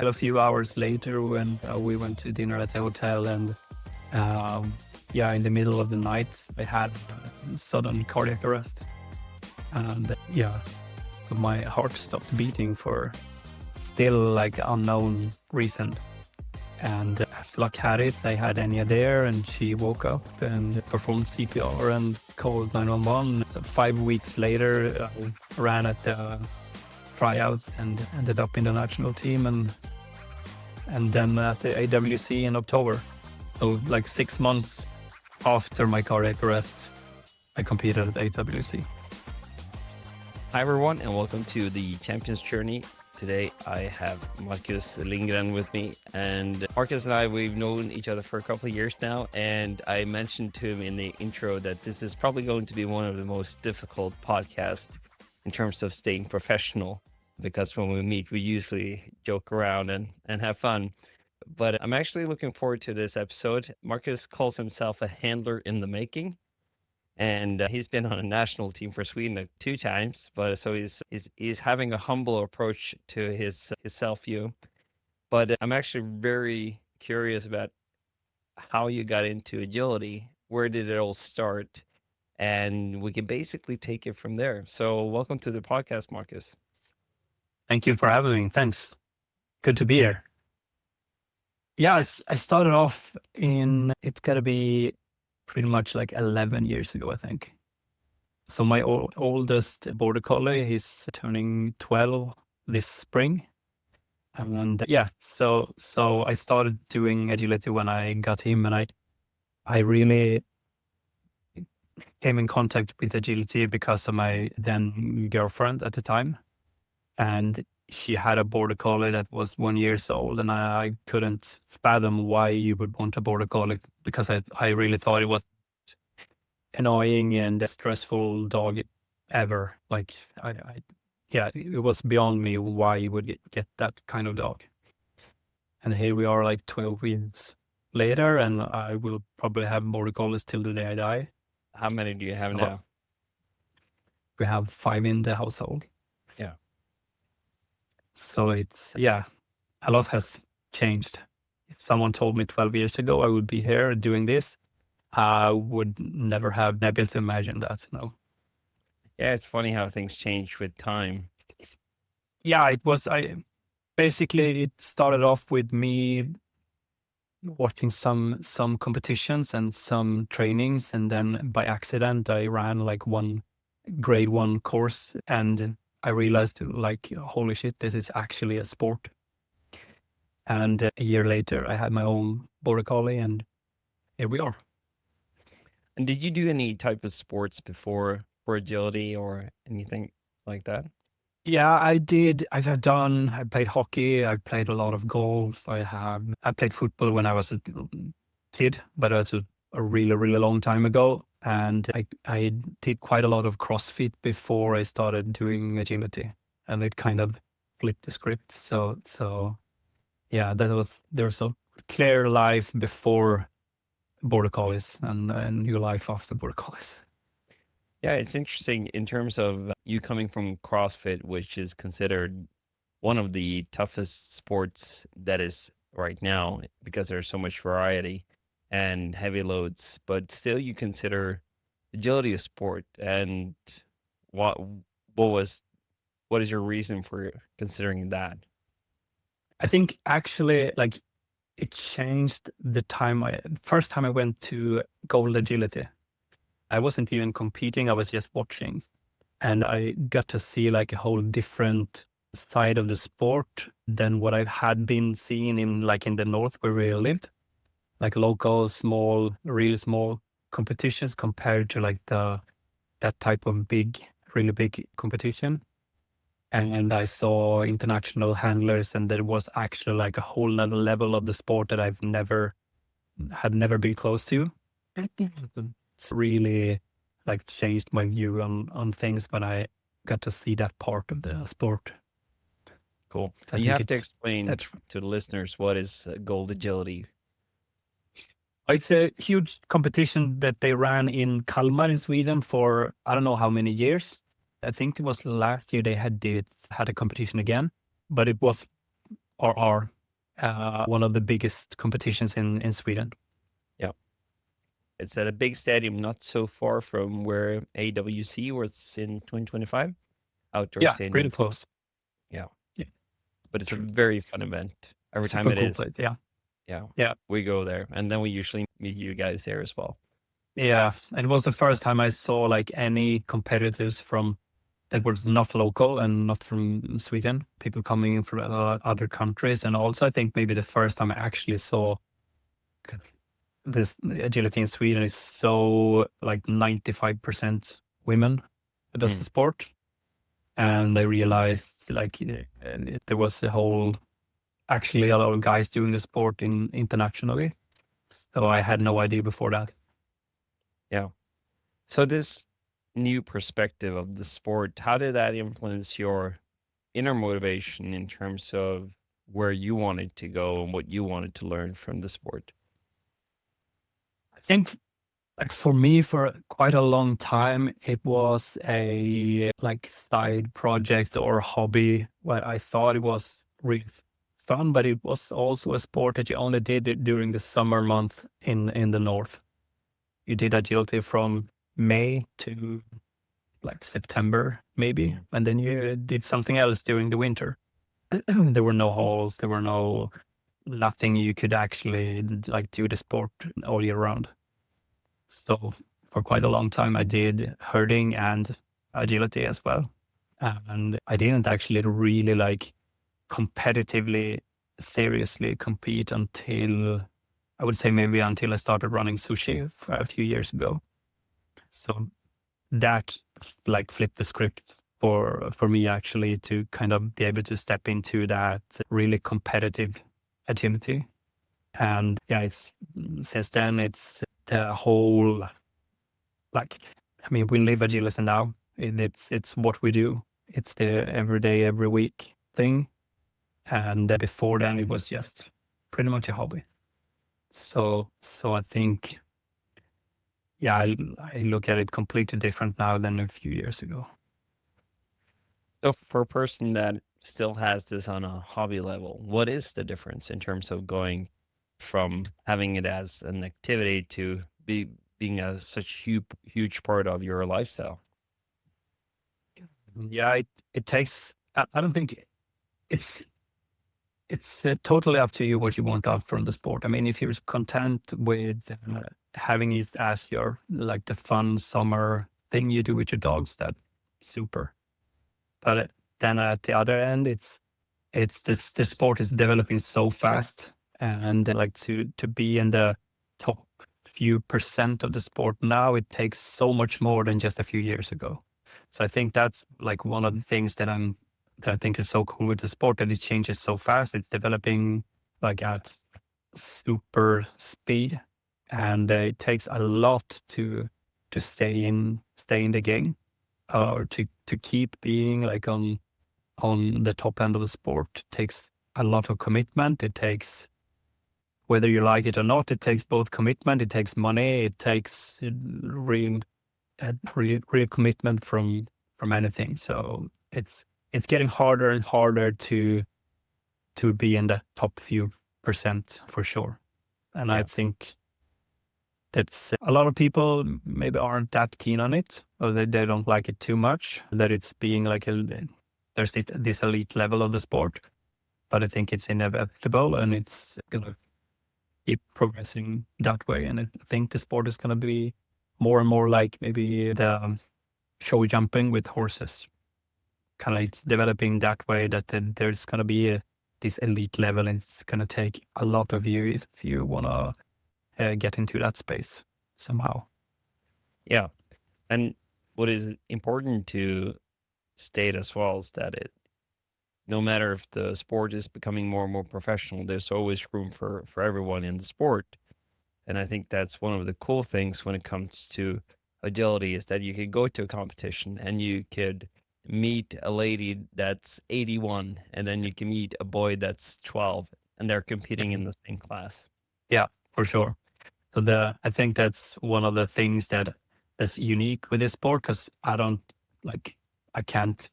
a few hours later when we went to dinner at the hotel, and in the middle of the night, I had sudden cardiac arrest. And so my heart stopped beating for still like unknown reason. And as luck had it, I had Enya there, and she woke up and performed CPR and called 911. So 5 weeks later, I ran at the Tryouts and ended up in the national team, and then at the AWC in October. So like 6 months after my cardiac arrest, I competed at AWC. Hi everyone, and welcome to the Champions Journey. Today I have Markus Lindgren with me, and Markus and I, we've known each other for a couple of years now, and I mentioned to him in the intro that this is probably going to be one of the most difficult podcasts in terms of staying professional, because when we meet, we usually joke around and have fun. But I'm actually looking forward to this episode. Markus calls himself a handler in the making. And he's been on a national team for Sweden 2 times, but so he's having a humble approach to his self-view. But I'm actually very curious about how you got into agility. Where did it all start? And we can basically take it from there. So welcome to the podcast, Markus. Thank you for having me. Thanks. Good to be here. Yeah, I started off it's got to be pretty much like 11 years ago, I think. So my oldest border collie, he's turning 12 this spring. And so I started doing agility when I got him, and I really came in contact with agility because of my then girlfriend at the time. And she had a border collie that was 1 year old, and I couldn't fathom why you would want a border collie, because I really thought it was annoying and a stressful dog ever. Like it was beyond me why you would get that kind of dog. And here we are, like 12 years later, and I will probably have border collies till the day I die. How many do you have now? We have 5 in the household. Yeah. So it's, a lot has changed. If someone told me 12 years ago I would be here doing this, I would never have been able to imagine that, no. Yeah, it's funny how things change with time. Yeah, basically it started off with me watching some competitions and some trainings, and then by accident I ran like one grade 1 course, and I realized, like, holy shit, this is actually a sport. And a year later, I had my own border collie, and here we are. And did you do any type of sports before for agility or anything like that? Yeah, I did. I played hockey. I played a lot of golf. I played football when I was a kid, but that's a really, really long time ago. And I did quite a lot of CrossFit before I started doing agility, and it kind of flipped the script. So yeah, there was a clear life before border collies and new life after border collies. Yeah, it's interesting in terms of you coming from CrossFit, which is considered one of the toughest sports that is right now because there's so much variety and heavy loads, but still you consider agility a sport. And what is your reason for considering that? I think actually, like, it changed the first time I went to Gold Agility. I wasn't even competing, I was just watching. And I got to see like a whole different side of the sport than what I had been seeing in the north where we lived. Like local, small, really small competitions compared to like that type of really big competition. And I saw international handlers, and there was actually like a whole nother level of the sport that I've never been close to. It's really like changed my view on things when I got to see that part of the sport. Cool. So you have to explain to the listeners, what is Gold Agility? It's a huge competition that they ran in Kalmar in Sweden for I don't know how many years. I think it was last year they had a competition again, but it was or are one of the biggest competitions in Sweden. Yeah. It's at a big stadium, not so far from where AWC was in 2025. Outdoor Yeah, stadium. pretty close. Yeah. Yeah. But it's a True. very fun event. Every time Super it cool is. place. Yeah. Yeah. Yeah. We go there. And then we usually meet you guys there as well. Yeah. It was the first time I saw like any competitors from that was not local and not from Sweden, people coming in from other countries. And also, I think maybe the first time I actually saw 'cause this agility in Sweden is so like 95% women that does the sport. And I realized like there was actually a lot of guys doing the sport internationally. So I had no idea before that. Yeah. So this new perspective of the sport, how did that influence your inner motivation in terms of where you wanted to go and what you wanted to learn from the sport? I think like for me, for quite a long time, it was a like side project or hobby where I thought it was really fun, but it was also a sport that you only did it during the summer month in the north. You did agility from May to like September, maybe, and then you did something else during the winter. There were no halls, there were nothing you could actually like do the sport all year round. So for quite a long time, I did herding and agility as well. And I didn't actually really like competitively, seriously compete until I would say maybe until I started running Sushi a few years ago. So that like flipped the script for me actually to kind of be able to step into that really competitive agility. And yeah, it's since then it's the whole like, I mean, we live agility now. It's what we do. It's the every day, every week thing. And before then, it was just pretty much a hobby. So I think, yeah, I look at it completely different now than a few years ago. So for a person that still has this on a hobby level, what is the difference in terms of going from having it as an activity to being a such huge part of your lifestyle? Yeah, it takes. I don't think it's totally up to you what you want out from the sport. I mean, if you're content with having it as your like the fun summer thing you do with your dogs, that's super. But then at the other end, it's this the sport is developing so fast, and like to be in the top few percent of the sport now, it takes so much more than just a few years ago. So I think that's like one of the things that I think is so cool with the sport, that it changes so fast. It's developing like at super speed, and it takes a lot to stay in the game, or to keep being like on the top end of the sport. It takes a lot of commitment. It takes, whether you like it or not, it takes both commitment, it takes money, it takes real commitment from anything. So it's getting harder and harder to be in the top few percent for sure. And I Yeah. think that's a lot of people maybe aren't that keen on it, or they don't like it too much, that it's being like there's this elite level of the sport. But I think it's inevitable, and it's gonna keep progressing that way. And I think the sport is gonna be more and more like maybe the show jumping with horses. Kind of it's developing that way, that there's gonna be this elite level, and it's gonna take a lot of you if you wanna get into that space somehow. Yeah. And what is important to state as well is that no matter if the sport is becoming more and more professional, there's always room for everyone in the sport. And I think that's one of the cool things when it comes to agility, is that you could go to a competition and you could meet a lady that's 81, and then you can meet a boy that's 12, and they're competing in the same class. Yeah, for sure. So I think that's one of the things that's unique with this sport, because I can't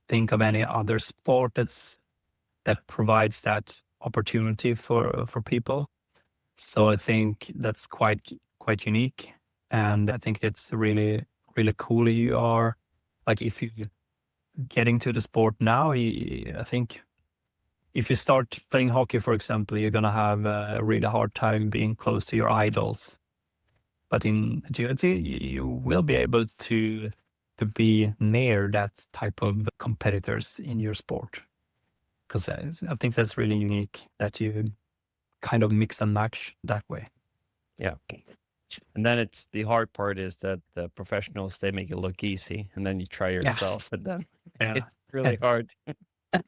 think of any other sport that's that provides that opportunity for people. So I think that's quite unique, and I think it's really cool. You are like, if you getting to the sport now, I think if you start playing hockey, for example, you're gonna have a really hard time being close to your idols. But in agility, you will be able to be near that type of competitors in your sport. Because I think that's really unique that you kind of mix and match that way. Yeah. And then it's the hard part is that the professionals, they make it look easy, and then you try yourself, but then Yeah. it's really hard.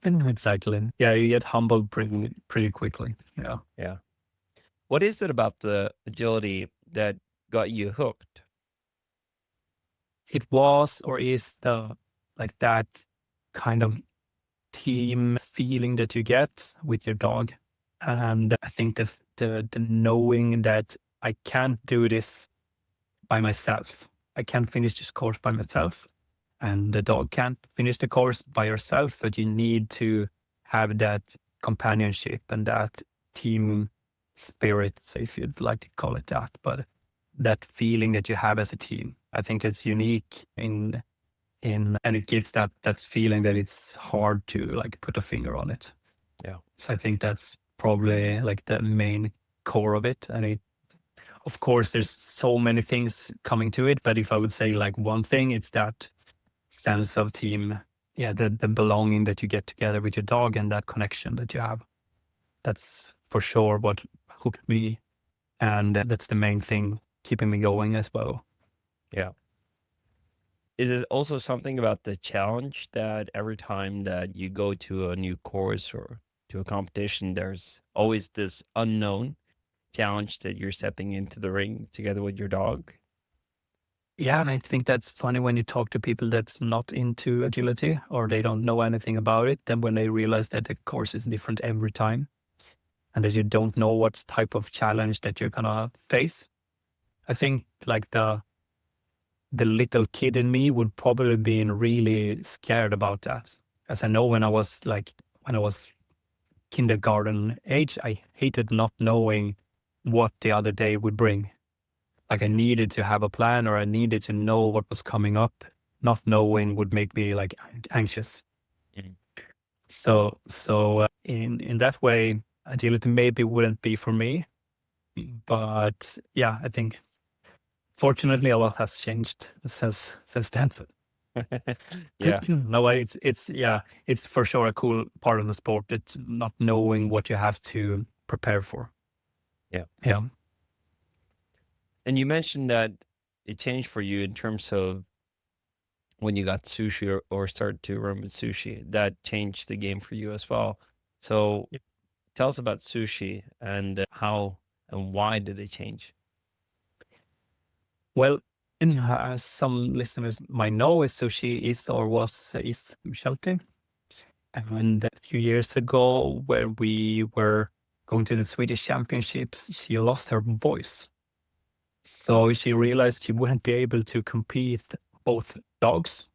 Exactly. Yeah, you get humbled pretty quickly. Yeah. Yeah. What is it about the agility that got you hooked? It was or is that kind of team feeling that you get with your dog. And I think the knowing that I can't do this by myself. I can't finish this course by myself. And the dog can't finish the course by yourself, but you need to have that companionship and that team spirit, so if you'd like to call it that. But that feeling that you have as a team, I think it's unique in and it gives that feeling that it's hard to like put a finger on it. Yeah. So I think that's probably like the main core of it. And of course, there's so many things coming to it, but if I would say like one thing, it's that sense of team. Yeah, the belonging that you get together with your dog and that connection that you have. That's for sure what hooked me. And that's the main thing keeping me going as well. Yeah. Is it also something about the challenge that every time that you go to a new course or to a competition, there's always this unknown challenge that you're stepping into the ring together with your dog? Yeah, and I think that's funny when you talk to people that's not into agility or they don't know anything about it. Then when they realize that the course is different every time and that you don't know what type of challenge that you're gonna face, I think like the little kid in me would probably be really scared about that. As I know when I was kindergarten age, I hated not knowing what the other day would bring. Like I needed to have a plan or I needed to know what was coming up. Not knowing would make me like anxious. Mhm. So in that way, agility maybe wouldn't be for me. But yeah, I think fortunately a lot has changed since then. Yeah. No, it's for sure a cool part of the sport. It's not knowing what you have to prepare for. Yeah. Yeah. And you mentioned that it changed for you in terms of when you got Sushi or started to run with Sushi. That changed the game for you as well. So Yep. tell us about Sushi and how and why did it change? Well, as some listeners might know, Sushi is or was is Shelty. And a few years ago, where we were going to the Swedish Championships, she lost her voice. So she realized she wouldn't be able to compete both dogs.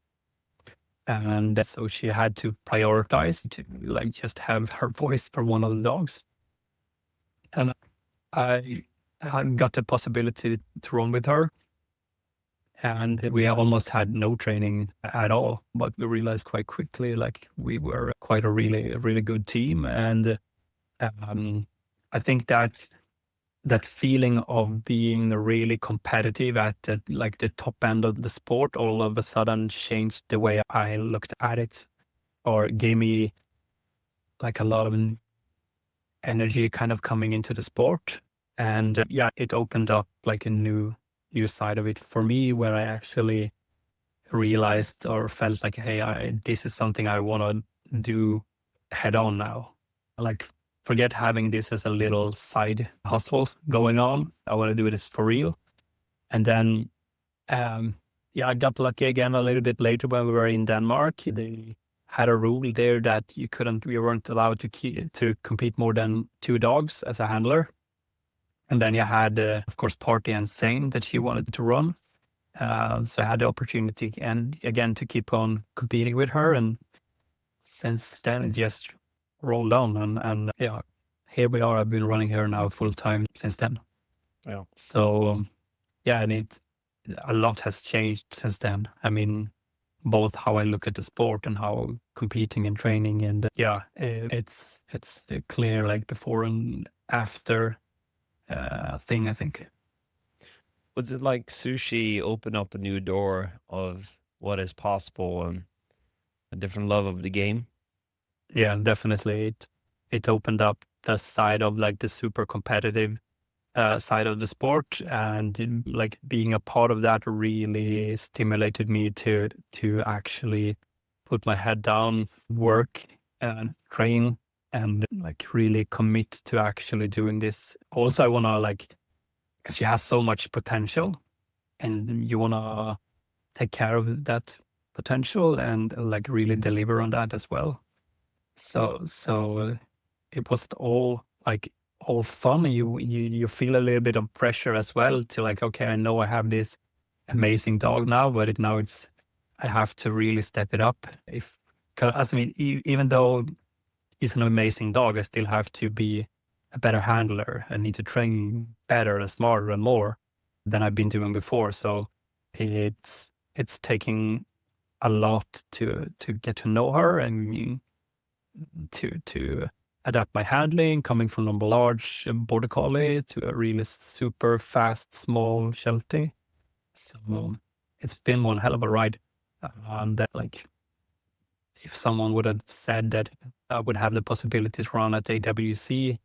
And so she had to prioritize to like just have her voice for one of the dogs. And I got the possibility to run with her. And we almost had no training at all, but we realized quite quickly, like we were quite a really good team. And I think that feeling of being really competitive at like the top end of the sport all of a sudden changed the way I looked at it, or gave me like a lot of energy kind of coming into the sport. And yeah, it opened up like a new side of it for me, where I actually realized or felt like, hey, this is something I want to do head on now. Like, forget having this as a little side hustle going on. I want to do this for real. And then, I got lucky again a little bit later when we were in Denmark. They had a rule there that we weren't allowed to compete more than 2 dogs as a handler. And then you had, of course, Party and Sane that she wanted to run. So I had the opportunity and again to keep on competing with her. And since then, it just rolled on, and yeah, here we are. I've been running here now full time since then. Yeah. So yeah, and a lot has changed since then. I mean, both how I look at the sport and how competing and training, and yeah, it's clear like before and after thing, I think. Was it like Sushi open up a new door of what is possible and a different love of the game? Yeah, definitely. It opened up the side of like the super competitive side of the sport, and like being a part of that really stimulated me to actually put my head down, work and train, and like really commit to actually doing this. Also, I want to like, because she has so much potential, and you want to take care of that potential and like really deliver on that as well. So it wasn't all like all fun. You feel a little bit of pressure as well to like, okay, I know I have this amazing dog now, but now it's I have to really step it up. If 'cause, I mean, even though he's an amazing dog, I still have to be a better handler. I need to train better and smarter and more than I've been doing before. So it's taking a lot to get to know her and to adapt my handling, coming from a large border collie to a really super fast small sheltie. So it's been one hell of a ride. That like if someone would have said that I would have the possibility to run at AWC,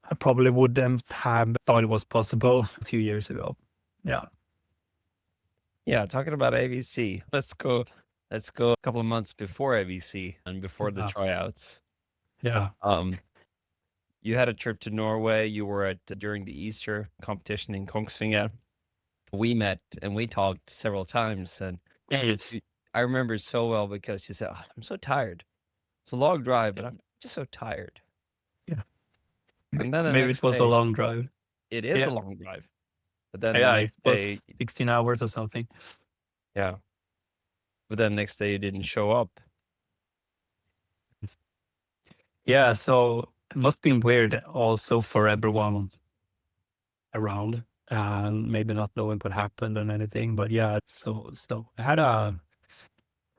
I probably wouldn't have thought it was possible a few years ago. Yeah. Yeah, talking about AWC, let's go a couple of months before AWC and before the Yeah. tryouts. Yeah. You had a trip to Norway. You were at during the Easter competition in Kongsvinger. We met and we talked several times, and I remember so well because you said, "Oh, I'm so tired. It's a long drive, but I'm just so tired." Yeah. And then the Maybe next it was a day, long drive. it is Yeah. a long drive. But then the Yeah, next it day, was 16 hours or something. yeah. But then next day you didn't show up. Yeah, so it must have been weird also for everyone around, maybe not knowing what happened and anything. But yeah, so I had a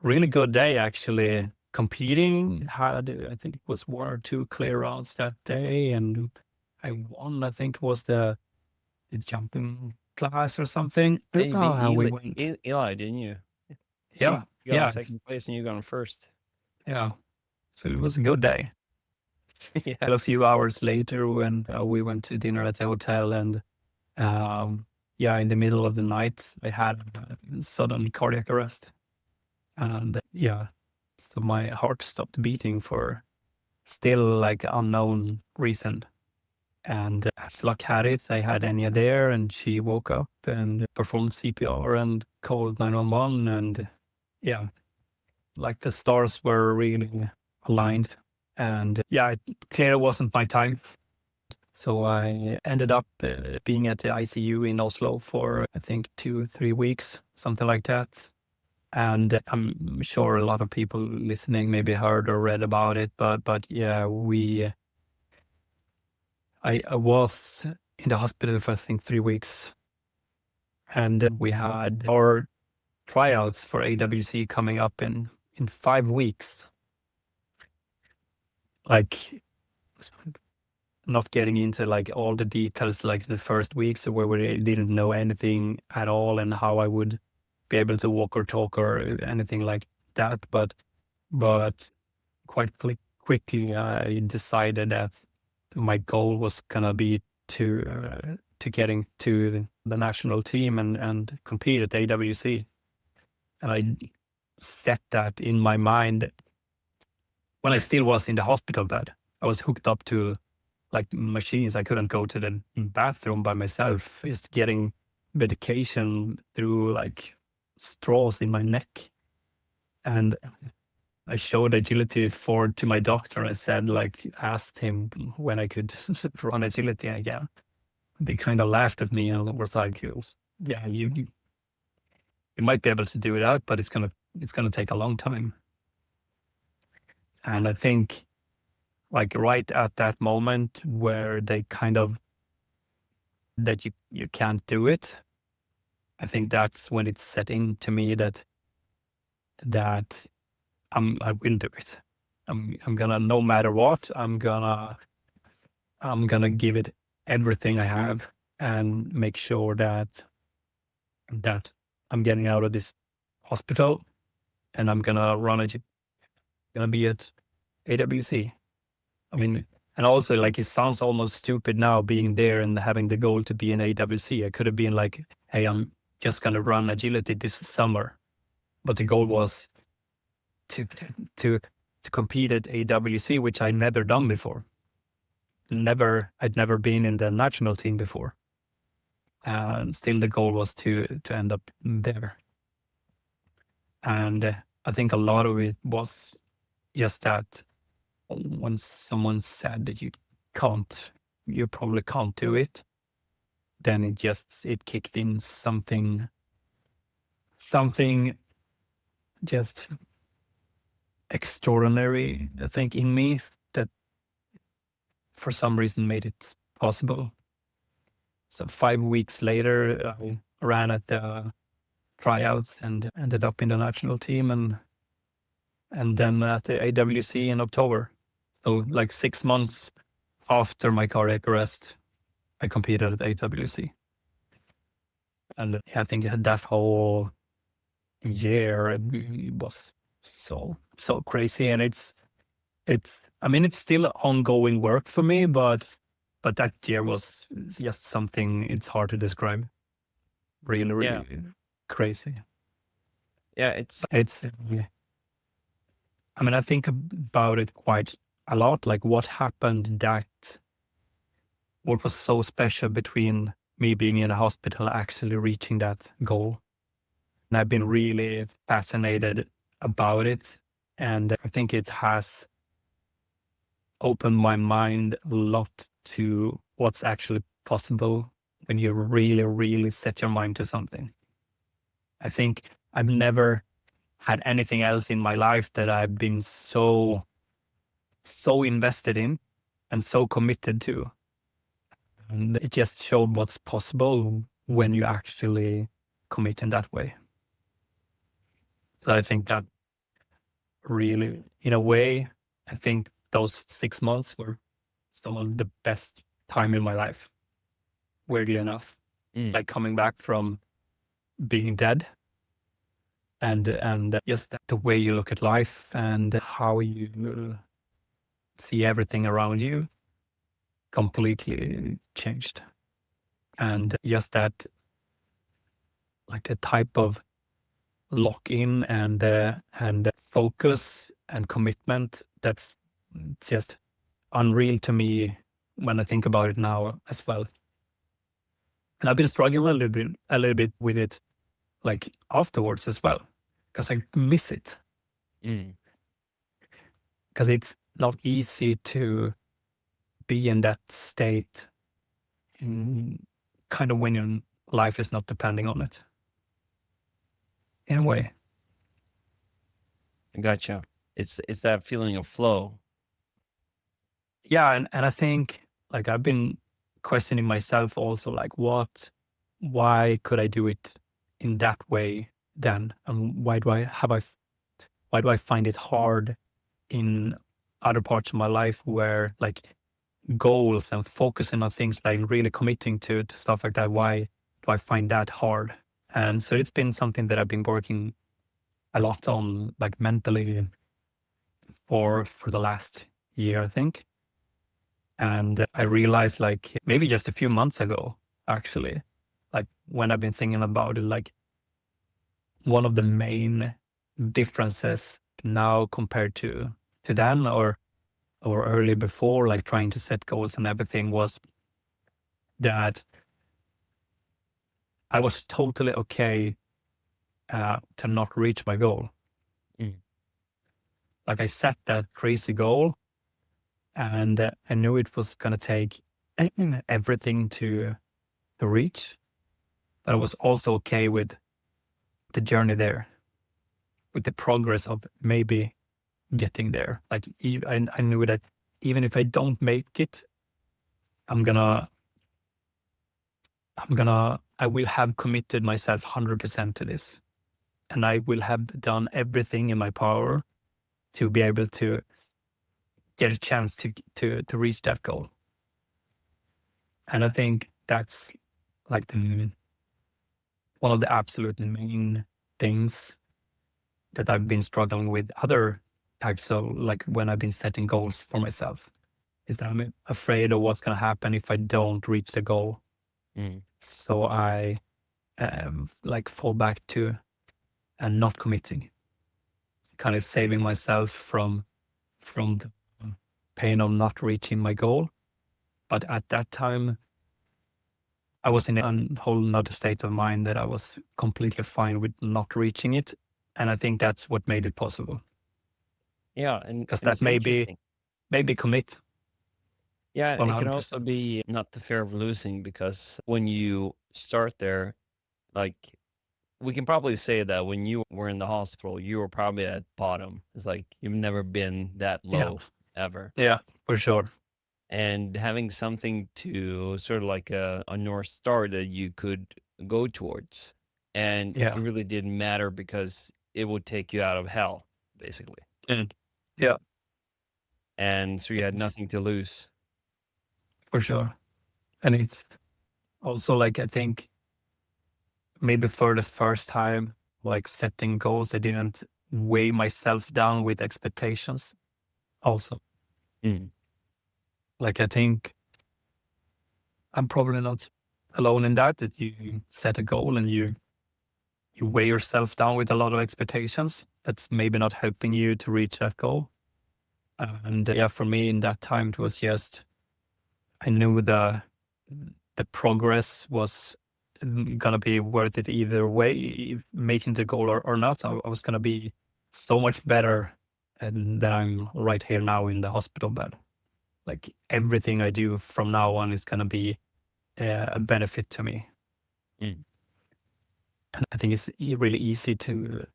really good day actually competing. Had I think it was 1 or 2 clear rounds that day, and I won. I think it was the jumping class or something. Yeah, you beat How we went. Eli, didn't you? Yeah, You got yeah, in second place and you got in first. yeah. So it was a good day. Yeah. A few hours later, when we went to dinner at the hotel, and yeah, in the middle of the night, I had sudden cardiac arrest, and yeah, so my heart stopped beating for still like unknown reason. And as luck had it, I had Enya there, and she woke up and performed CPR and called 911, and yeah, like the stars were really aligned. And yeah, it clearly wasn't my time. So I ended up being at the ICU in Oslo for, I think, 2-3 weeks, something like that. And I'm sure a lot of people listening maybe heard or read about it, but yeah, I was in the hospital for I think 3 weeks, and we had our tryouts for AWC coming up in 5 weeks. Like, not getting into like all the details, like the first weeks where we didn't know anything at all and how I would be able to walk or talk or anything like that. But quite quickly, I decided that my goal was gonna be to getting to the national team and compete at AWC. And I set that in my mind when I still was in the hospital bed. I was hooked up to like machines. I couldn't go to the bathroom by myself, just getting medication through like straws in my neck. And I showed agility to my doctor. I said, like, asked him when I could run agility again. They kind of laughed at me and was like, yeah, you might be able to do it out, but it's gonna take a long time. And I think like right at that moment where they kind of, that you can't do it. I think that's when it's set in to me that I will do it. I'm gonna, no matter what, I'm gonna give it everything I have and make sure that I'm getting out of this hospital and I'm gonna run it. Gonna be at AWC. I mean, and also like it sounds almost stupid now being there and having the goal to be in AWC. I could have been like, hey, I'm just gonna run agility this summer, but the goal was to compete at AWC, which I'd never done before. I'd never been in the national team before. And still the goal was to end up there. And I think a lot of it was just that when someone said that you probably can't do it, then it kicked in something just extraordinary, I think, in me that for some reason made it possible. So 5 weeks later, I ran at the Tryouts and ended up in the national team, and then at the AWC in October. So like 6 months after my cardiac arrest, I competed at AWC. And I think that whole year was so crazy, and it's I mean, it's still ongoing work for me, but that year was just something, it's hard to describe. Really crazy. Yeah, it's I mean, I think about it quite a lot, like what happened, what was so special between me being in a hospital and actually reaching that goal. And I've been really fascinated about it. And I think it has opened my mind a lot to what's actually possible when you really set your mind to something. I think I've never had anything else in my life that I've been so invested in and so committed to. And it just showed what's possible when you actually commit in that way. So I think that really, in a way, I think those 6 months were some of the best time in my life, weirdly enough. Like coming back from being dead, and just the way you look at life and how you see everything around you completely changed. And just that, like the type of lock-in and focus and commitment, that's just unreal to me when I think about it now as well. And I've been struggling a little bit with it, like afterwards as well, because I miss it. Because it's not easy to be in that state, kind of when your life is not depending on it, in a way. Gotcha. It's that feeling of flow. Yeah, and I think like I've been questioning myself also, like why could I do it in that way then, and why do I find it hard in other parts of my life where like goals and focusing on things, like really committing to stuff like that, why do I find that hard? And so it's been something that I've been working a lot on, like mentally, for the last year, I think. And I realized, like maybe just a few months ago, actually, like when I've been thinking about it, like one of the main differences now compared to then or early before, like trying to set goals and everything, was that I was totally okay to not reach my goal. Like I set that crazy goal, and I knew it was going to take everything to reach, but I was also okay with the journey there, with the progress of maybe getting there. Like I knew that even if I don't make it, I will have committed myself 100% to this. And I will have done everything in my power to be able to get a chance to reach that goal. And I think that's like one of the absolute main things that I've been struggling with other types of, like when I've been setting goals for myself, is that I'm afraid of what's going to happen if I don't reach the goal. So I like fall back to and not committing, kind of saving myself from the pain of not reaching my goal. But at that time, I was in a whole nother state of mind that I was completely fine with not reaching it. And I think that's what made it possible. Yeah, and Because it's that maybe commit. Yeah, it can 100%. also be not the fear of losing, because when you start there, like we can probably say that when you were in the hospital, you were probably at bottom. It's like you've never been that low ever. Yeah, for sure. And having something to sort of like a North Star that you could go towards. And it really didn't matter because it would take you out of hell, basically. Yeah, And so you had nothing to lose. for sure. And it's also like, I think maybe for the first time, like setting goals, I didn't weigh myself down with expectations also. Like, I think I'm probably not alone in that you set a goal and you weigh yourself down with a lot of expectations. That's maybe not helping you to reach that goal. And for me in that time, it was just, I knew the progress was gonna be worth it either way, making the goal or not. I was gonna be so much better than I'm right here now in the hospital bed. Like everything I do from now on is gonna be a benefit to me. And I think it's really easy to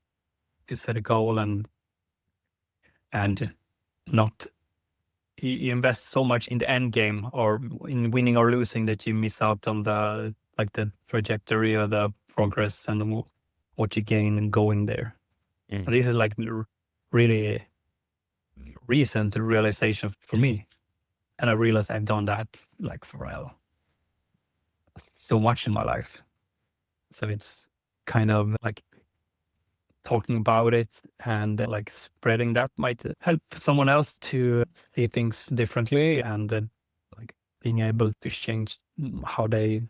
set a goal and not you invest so much in the end game or in winning or losing that you miss out on the trajectory or the progress and what you gain in going there. And this is like really recent realization for me. And I realized I've done that like for so much in my life. So it's kind of like talking about it and like spreading that might help someone else to see things differently and like being able to change how they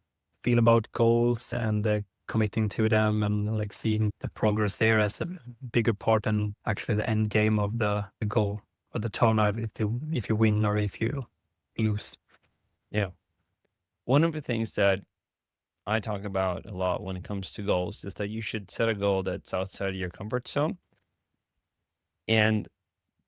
feel about goals and committing to them and like seeing the progress there as a bigger part than actually the end game of the goal or the turnout if you win or if you lose. Yeah. One of the things that I talk about a lot when it comes to goals is that you should set a goal that's outside of your comfort zone. And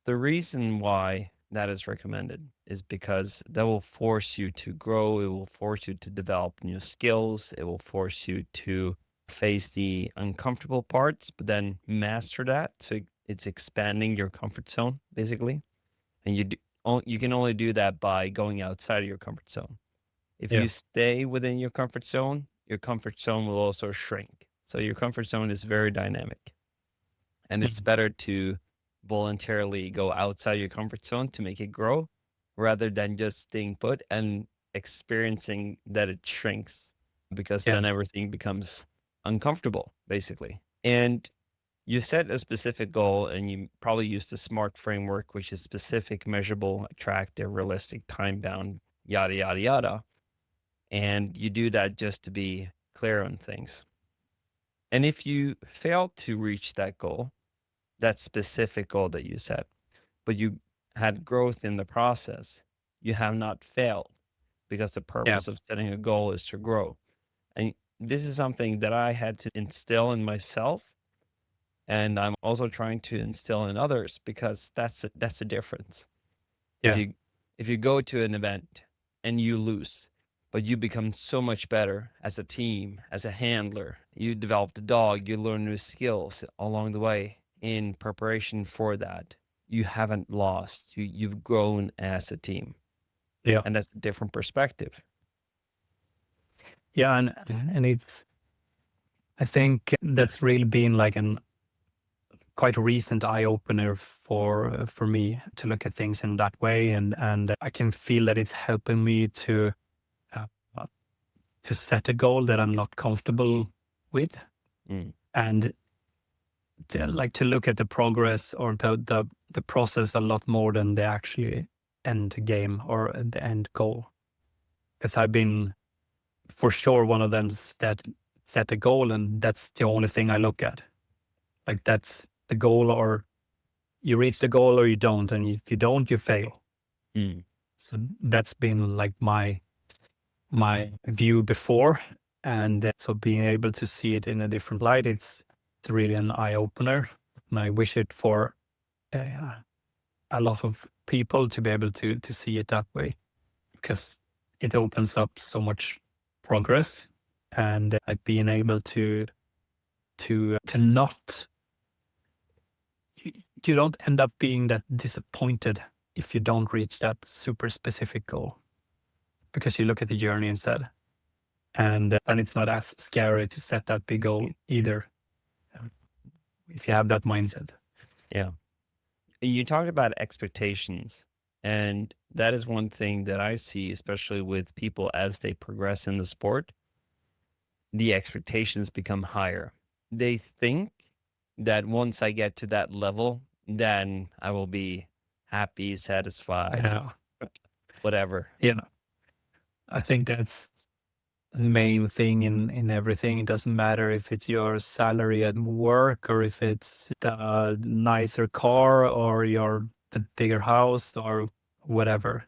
the reason why that is recommended is because that will force you to grow. It will force you to develop new skills. It will force you to face the uncomfortable parts, but then master that. So it's expanding your comfort zone, basically. And you can only do that by going outside of your comfort zone. If you stay within your comfort zone will also shrink. So your comfort zone is very dynamic. And it's better to voluntarily go outside your comfort zone to make it grow rather than just staying put and experiencing that it shrinks, because then everything becomes uncomfortable, basically. And you set a specific goal and you probably use the SMART framework, which is specific, measurable, attractive, realistic, time-bound, yada, yada, yada. And you do that just to be clear on things. And if you fail to reach that goal, that specific goal that you set, but you had growth in the process, you have not failed, because the purpose of setting a goal is to grow. And this is something that I had to instill in myself. And I'm also trying to instill in others, because that's the difference. If you go to an event and you lose, but you become so much better as a team, as a handler, you develop the dog, you learn new skills along the way in preparation for that. you haven't lost. You've grown as a team. Yeah. And that's a different perspective. Yeah. And it's, I think that's really been like an quite recent eye opener for me to look at things in that way. And I can feel that it's helping me uh, to set a goal that I'm not comfortable with. And to look at the progress or the process a lot more than the actually end game or the end goal. Because I've been for sure one of them that set a goal, and that's the only thing I look at. Like that's the goal, or you reach the goal or you don't, and if you don't, you fail. So that's been like my view before, and so being able to see it in a different light, it's really an eye opener, and I wish it for a lot of people to be able to see it that way, because it opens up so much progress, and like being able to not you don't end up being that disappointed if you don't reach that super specific goal, because you look at the journey instead, and it's not as scary to set that big goal either, if you have that mindset. Yeah. You talked about expectations, and that is one thing that I see, especially with people as they progress in the sport. The expectations become higher. They think that once I get to that level, then I will be happy, satisfied, whatever. Yeah, I think that's the main thing in everything. It doesn't matter if it's your salary at work, or if it's the nicer car, or the bigger house, or whatever.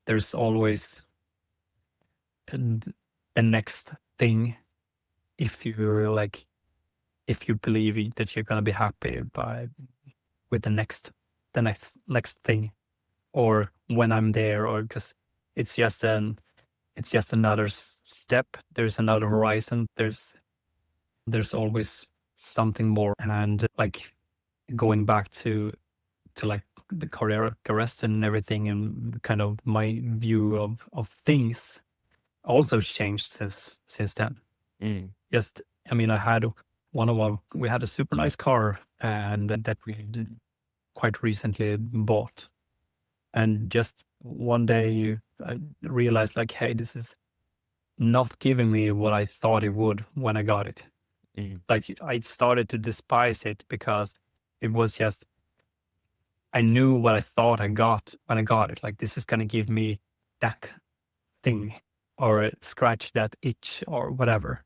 There's always the next thing, if you believe that you're gonna be happy with the next thing, or when I'm there, or because it's just another step. There's another horizon. There's always something more, and like going back to like the cardiac arrest and everything, and kind of my view of things also changed since then. Just, I mean, I had we had a super nice car, and that we quite recently bought, and just one day I realized, like, hey, this is not giving me what I thought it would when I got it. Like, I started to despise it because it was just, I knew what I thought I got when I got it. Like, this is going to give me that thing, or scratch that itch, or whatever.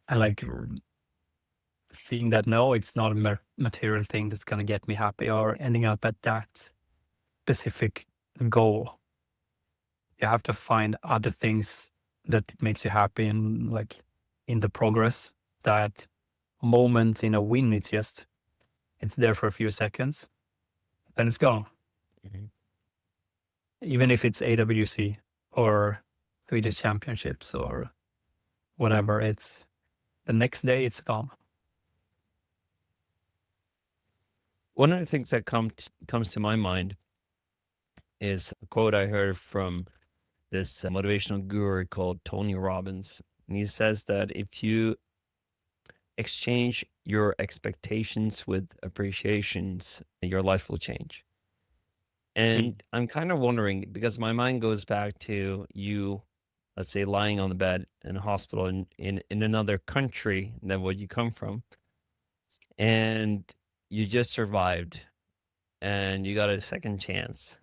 And like seeing that, no, it's not a material thing that's going to get me happy, or ending up at that specific goal. You have to find other things that makes you happy, and like in the progress, that moment in a win, it's there for a few seconds, then it's gone. Even if it's AWC or Swedish Championships or whatever, it's the next day it's gone. One of the things that comes to my mind is a quote I heard from this motivational guru called Tony Robbins. And he says that if you exchange your expectations with appreciations, your life will change. And I'm kind of wondering, because my mind goes back to you, let's say, lying on the bed in a hospital in another country than where you come from, and you just survived, and you got a second chance.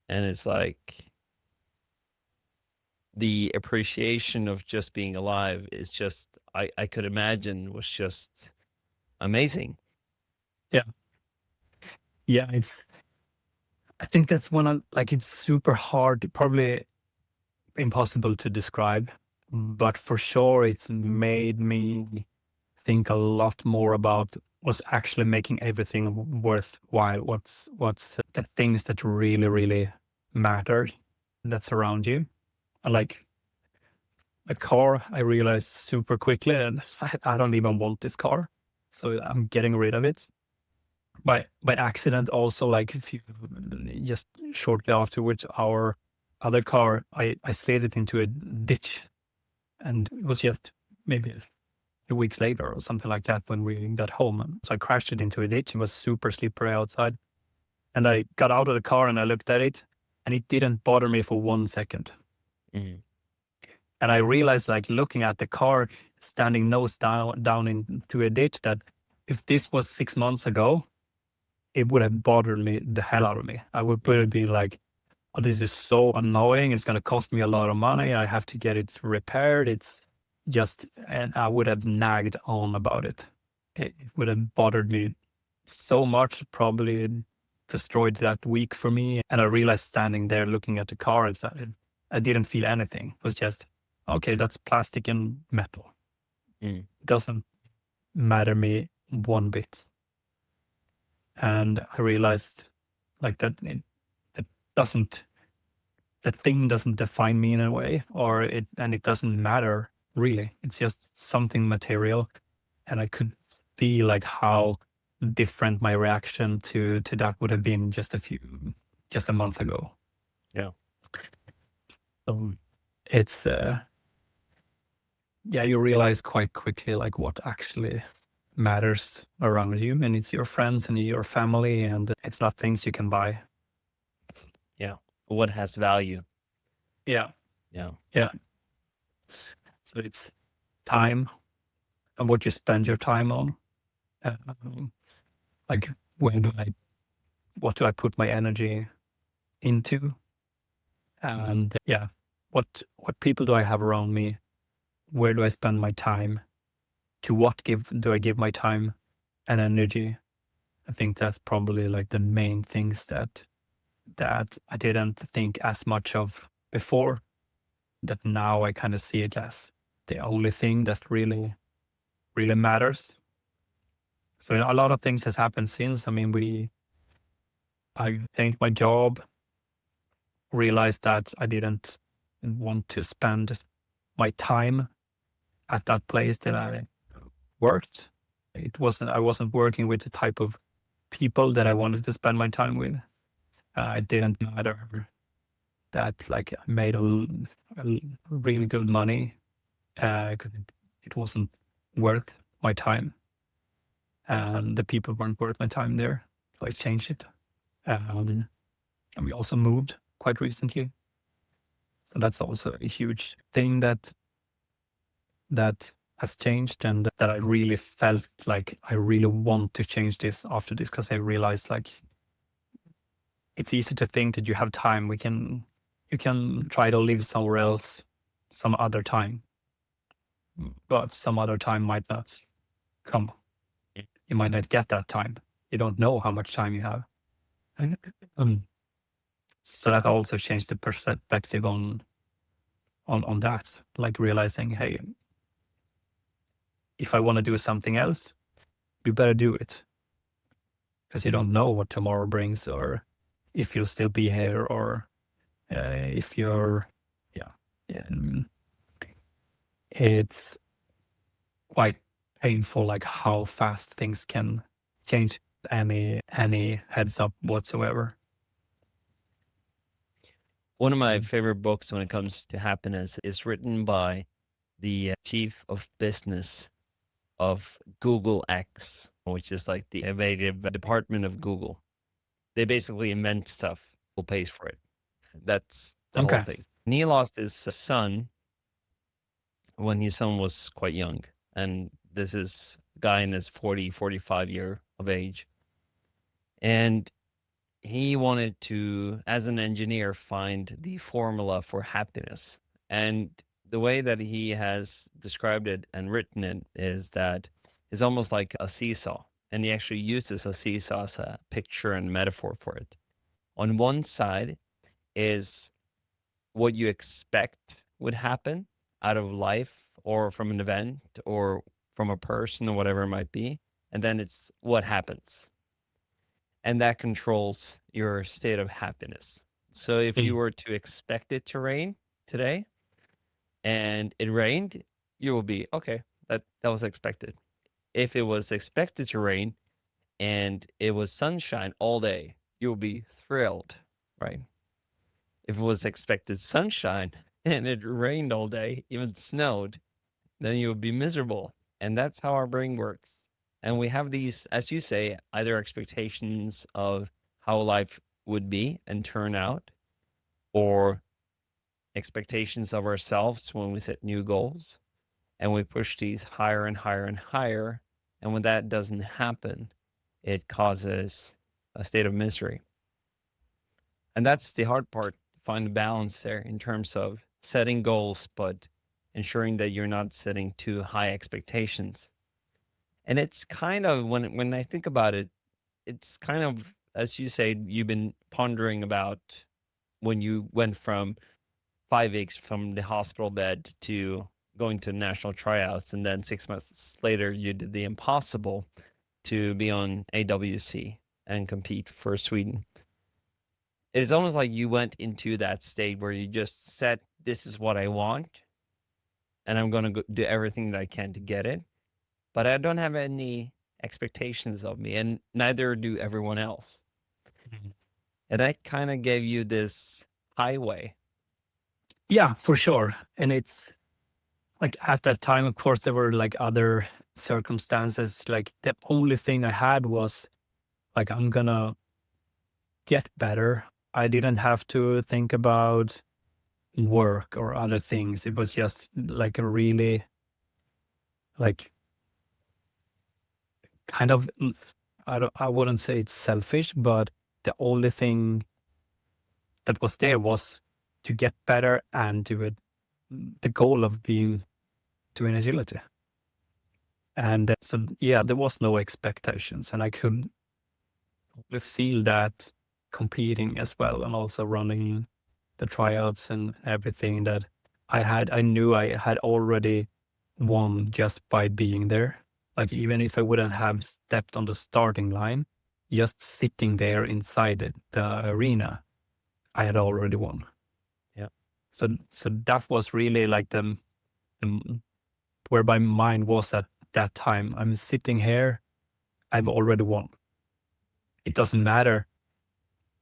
And it's like the appreciation of just being alive is just, I could imagine, was just amazing. Yeah. Yeah, I think that's it's super hard, probably impossible to describe, but for sure it's made me think a lot more about what's actually making everything worthwhile. What's the things that really, really matter that's around you. Like a car, I realized super quickly, and I don't even want this car, so I'm getting rid of it. by accident also, like if you just shortly afterwards, our other car, I slid it into a ditch, and it was just maybe a few weeks later or something like that when we got home. And so I crashed it into a ditch. It was super slippery outside, and I got out of the car and I looked at it, and it didn't bother me for 1 second. Mhm. And I realized, like looking at the car standing nose down into a ditch, that if this was 6 months ago, it would have bothered me the hell out of me. I would probably be like, "Oh, this is so annoying. It's going to cost me a lot of money. I have to get it repaired." It's just, and I would have nagged on about it. It would have bothered me so much, probably destroyed that week for me. And I realized standing there looking at the car, is that I didn't feel anything. It was just, okay, that's plastic and metal. Mm. Doesn't matter me one bit. And I realized like that it doesn't, that thing doesn't define me in a way, or it doesn't matter really. It's just something material. And I could see like how different my reaction to that would have been just a month ago. Yeah. So it's yeah, you realize quite quickly like what actually matters around you, and it's your friends and your family, and it's not things you can buy. Yeah. What has value? Yeah. Yeah. Yeah. So it's time and what you spend your time on. Like what do I put my energy into? And yeah, what people do I have around me? Where do I spend my time? To what do I give my time and energy? I think that's probably like the main things that I didn't think as much of before, that now I kind of see it as the only thing that really matters. So a lot of things has happened since. I mean, I changed my job, realized that I didn't want to spend my time at that place that I worked. I wasn't working with the type of people that I wanted to spend my time with. It didn't matter that like I made really good money. 'Cause it wasn't worth my time, and the people weren't worth my time there. So I changed it. And we also moved quite recently. So that's also a huge thing that has changed, and that I really felt like I really want to change this after this, because I realized like it's easy to think that you have time. You can try to live somewhere else some other time, but some other time might not come. You might not get that time. You don't know how much time you have. So that also changed the perspective on that, like realizing, hey, if I want to do something else, you better do it, because you don't know what tomorrow brings, or if you'll still be here, or if you're, yeah. It's quite painful, like how fast things can change. Any heads up whatsoever. One of my favorite books when it comes to happiness is written by the chief of business of Google X, which is like the innovative department of Google. They basically invent stuff. Who pays for it? That's the whole Okay. thing. And he lost his son when his son was quite young. And this is a guy in his 40, 45 year of age. And he wanted to, as an engineer, find the formula for happiness. And the way that he has described it and written it is that it's almost like a seesaw. And he actually uses a seesaw as a picture and metaphor for it. On one side is what you expect would happen out of life or from an event or from a person or whatever it might be. And then it's what happens. And that controls your state of happiness. So if you were to expect it to rain today and it rained, you will be okay. That was expected. If it was expected to rain and it was sunshine all day, you'll be thrilled, right? If it was expected sunshine and it rained all day, even snowed, then you would be miserable. And that's how our brain works. And we have these, as you say, either expectations of how life would be and turn out, or expectations of ourselves when we set new goals. And we push these higher and higher and higher. And when that doesn't happen, it causes a state of misery. And that's the hard part, find the balance there in terms of setting goals, but ensuring that you're not setting too high expectations. And it's kind of, when I think about it, it's kind of, as you say, you've been pondering about when you went from 5 weeks from the hospital bed to going to national tryouts, and then 6 months later you did the impossible to be on AWC and compete for Sweden. It's almost like you went into that state where you just said, this is what I want, and I'm going to do everything that I can to get it. But I don't have any expectations of me, and neither do everyone else. Mhm. And that kind of gave you this highway. Yeah, for sure. And it's like at that time, of course, there were like other circumstances. Like the only thing I had was like, I'm gonna get better. I didn't have to think about work or other things. It was just like a really like kind of I wouldn't say it's selfish, but the only thing that was there was to get better and do it. The goal of being doing agility. And so, yeah, there was no expectations, and I could feel that competing as well, and also running the tryouts and everything that I knew I had already won just by being there. Like, even if I wouldn't have stepped on the starting line, just sitting there inside the arena, I had already won. Yeah. So that was really like the where my mind was at that time. I'm sitting here, I've already won. It doesn't matter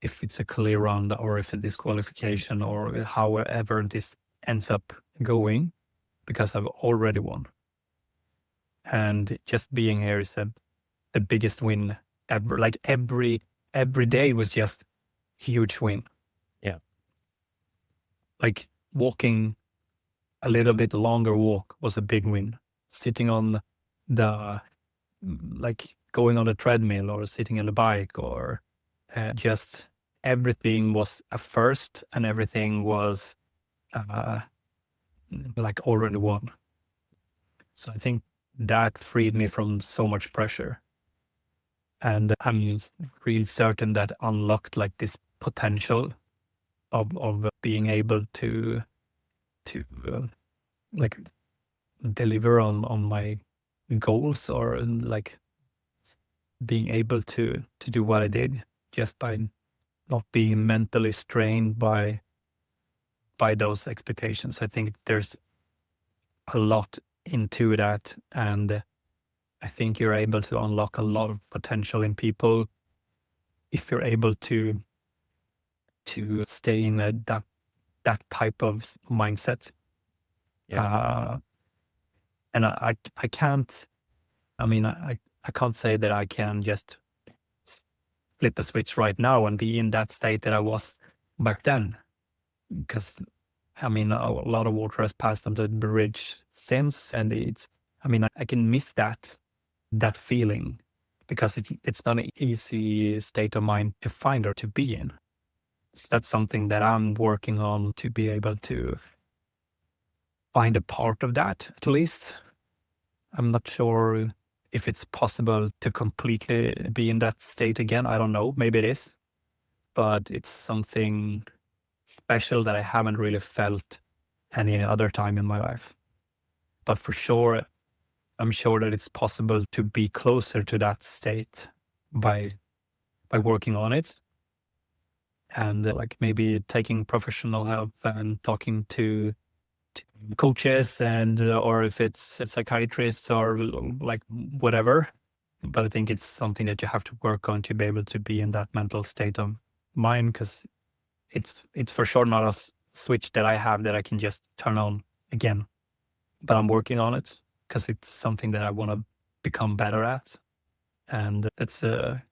if it's a clear round or if a disqualification or however this ends up going, because I've already won. And just being here is the biggest win ever. Like every day was just huge win. Yeah. Like walking a little bit longer walk was a big win. Sitting on the like going on a treadmill or sitting on a bike or just everything was a first, and everything was like already won. So I think that freed me from so much pressure, and I'm really certain that unlocked like this potential of being able to like deliver on my goals, or like being able to do what I did just by not being mentally strained by those expectations. I think there's a lot into that, and I think you're able to unlock a lot of potential in people if you're able to stay in that type of mindset. Yeah. And I can't. I mean, I can't say that I can just flip a switch right now and be in that state that I was back then, because I mean, a lot of water has passed under the bridge since, and I mean, I can miss that feeling, because it's not an easy state of mind to find or to be in. So that's something that I'm working on, to be able to find a part of that, at least. I'm not sure if it's possible to completely be in that state again. I don't know. Maybe it is. But it's something special that I haven't really felt any other time in my life. But for sure, I'm sure that it's possible to be closer to that state by working on it, and like maybe taking professional help and talking to coaches, and or if it's a psychiatrist or like whatever, But I think it's something that you have to work on to be able to be in that mental state of mind, because it's for sure not a switch that I have that I can just turn on again. But I'm working on it because it's something that I want to become better at. And that's a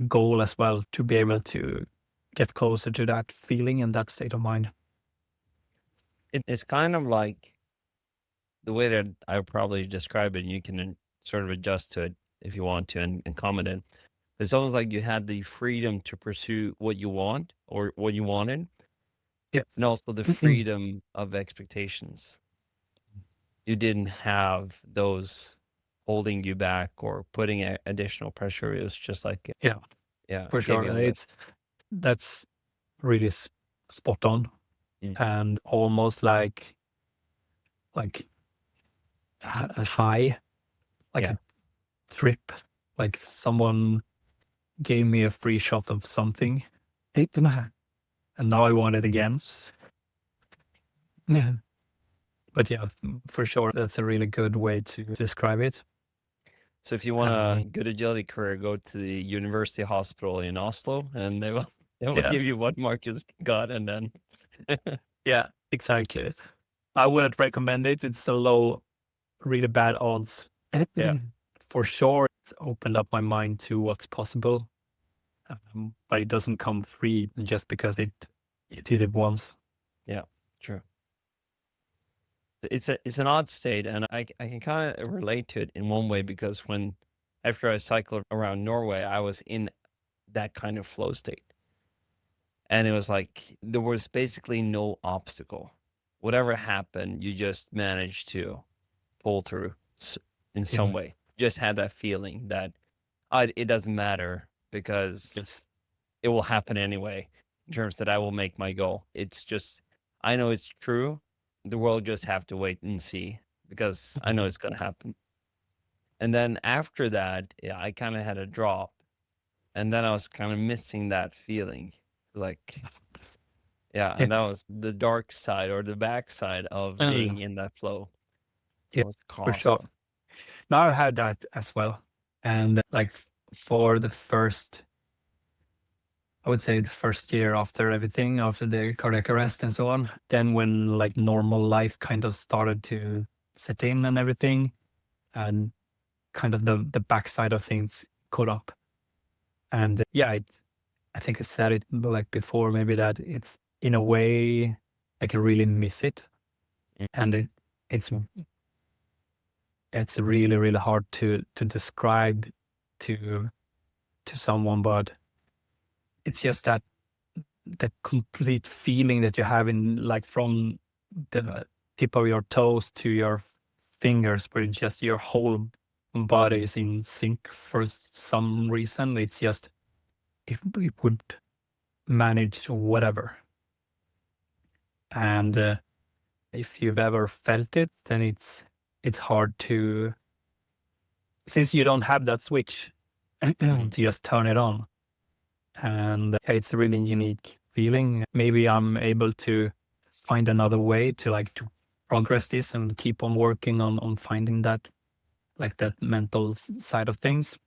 goal as well, to be able to get closer to that feeling and that state of mind. It's kind of like the way that I would probably describe it, and you can sort of adjust to it if you want to and comment it. It's almost like you had the freedom to pursue what you want or what you wanted, Yeah. and also the freedom of expectations. You didn't have those holding you back or putting additional pressure. It was just like, Yeah, for it gave sure. you a That's really spot on, and almost like a high, like Yeah. a trip, like someone gave me a free shot of something, and now I want it again. Yeah. But yeah, for sure, that's a really good way to describe it. So if you want a good agility career, go to the University Hospital in Oslo, and they will Yeah. give you what Markus got, and then Yeah, exactly. I wouldn't recommend it. It's so low, really bad odds. Yeah. For sure, it's opened up my mind to what's possible, but it doesn't come free just because you did it once. Yeah, true. It's an odd state, and I can kind of relate to it in one way, because after I cycled around Norway, I was in that kind of flow state, and it was like there was basically no obstacle. Whatever happened, you just managed to pull through in some way. Just had that feeling that it doesn't matter, because it will happen anyway, in terms that I will make my goal. It's just, I know it's true. The world just have to wait and see, because I know it's going to happen. And then after that, I kind of had a drop, and then I was kind of missing that feeling. Like, and that was the dark side, or the backside of being in that flow. Yeah, Was for sure. cost. Now I've had that as well. And like for the first, I would say the first year after everything, after the cardiac arrest and so on, then when like normal life kind of started to set in and everything, and kind of the backside of things caught up. And I think I said it like before, maybe, that it's in a way I can really miss it. And it's really, really hard to describe to someone, but it's just that complete feeling that you have in, like, from the tip of your toes to your fingers, where just your whole body is in sync for some reason. It's just, it would manage whatever. And if you've ever felt it, then it's hard to, since you don't have that switch, to just turn it on. And it's a really unique feeling. Maybe I'm able to find another way to progress this and keep on working on finding that, like, that mental side of things.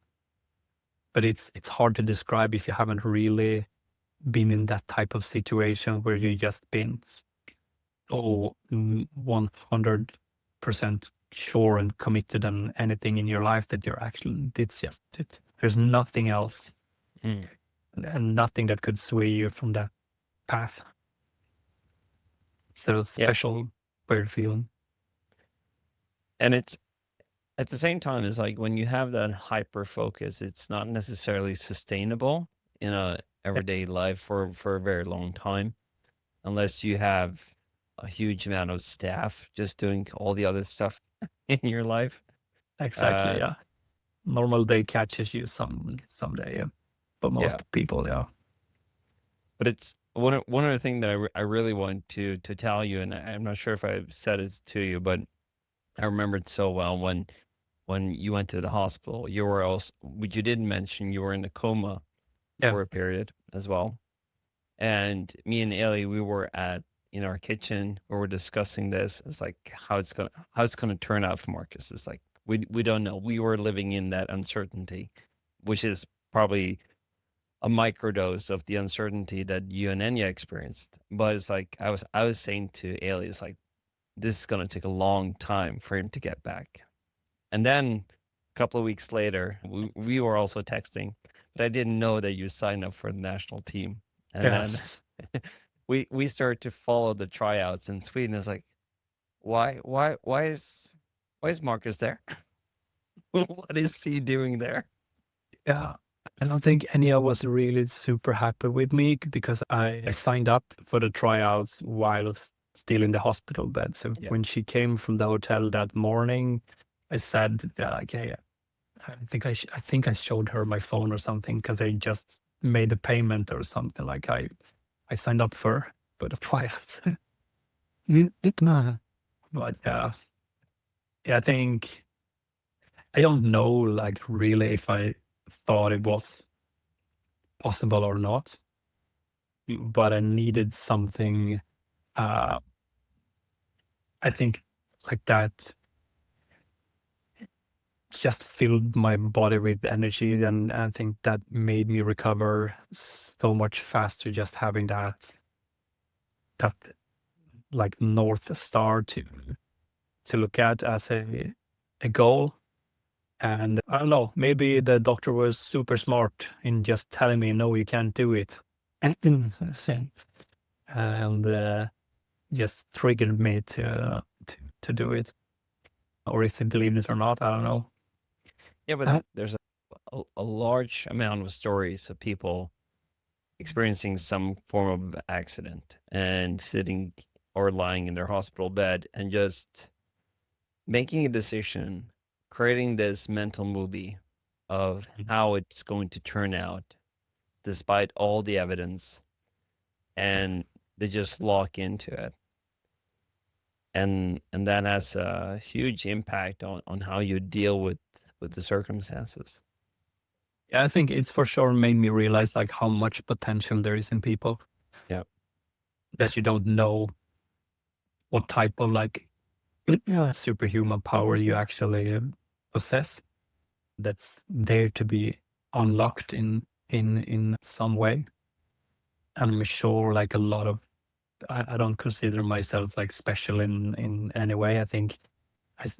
But it's hard to describe if you haven't really been in that type of situation where you just been 100% sure and committed on anything in your life, that you're actually, it's just it. There's nothing else. And nothing that could sway you from that path. So special, weird feeling. And it's, at the same time, it's like when you have that hyper focus, it's not necessarily sustainable in a everyday life for a very long time, unless you have a huge amount of staff just doing all the other stuff in your life. Exactly. Yeah. Normal day catches you someday. Yeah. But most people, yeah. But it's one of the things that I really want to tell you, and I'm not sure if I've said it to you, but I remember it so well when you went to the hospital. You were also, but you didn't mention you were in a coma for a period as well. And me and Ellie, we were in our kitchen where we're discussing this. It's like how it's gonna turn out for Markus. It's like, We don't know. We were living in that uncertainty, which is probably a microdose of the uncertainty that you and Enya experienced. But it's like I was saying to Ailey, it's like this is gonna take a long time for him to get back. And then a couple of weeks later, we were also texting, but I didn't know that you signed up for the national team. And Yeah. then we started to follow the tryouts in Sweden. It's like, why is Markus there? What is he doing there? Yeah. I don't think Enya was really super happy with me because I signed up for the tryouts while I was still in the hospital bed. So Yeah. when she came from the hotel that morning, I said that, like, hey, I think I showed her my phone or something because I just made a payment or something. Like I signed up for the tryouts. But yeah, I think I don't know, like, really if I thought it was possible or not, but I needed something. I think like that just filled my body with energy, and I think that made me recover so much faster. Just having that like North Star to look at as a goal. And I don't know, maybe the doctor was super smart in just telling me, no, you can't do it. And just triggered me to do it. Or if they believed it or not, I don't know. Yeah, but there's a large amount of stories of people experiencing some form of accident and sitting or lying in their hospital bed and just making a decision, creating this mental movie of how it's going to turn out despite all the evidence, and they just lock into it. And that has a huge impact on how you deal with the circumstances. Yeah, I think it's for sure made me realize like how much potential there is in people. Yeah. That you don't know what type of like superhuman power you actually possess. That's there to be unlocked in some way. And I'm sure like a lot of I don't consider myself like special in any way. I think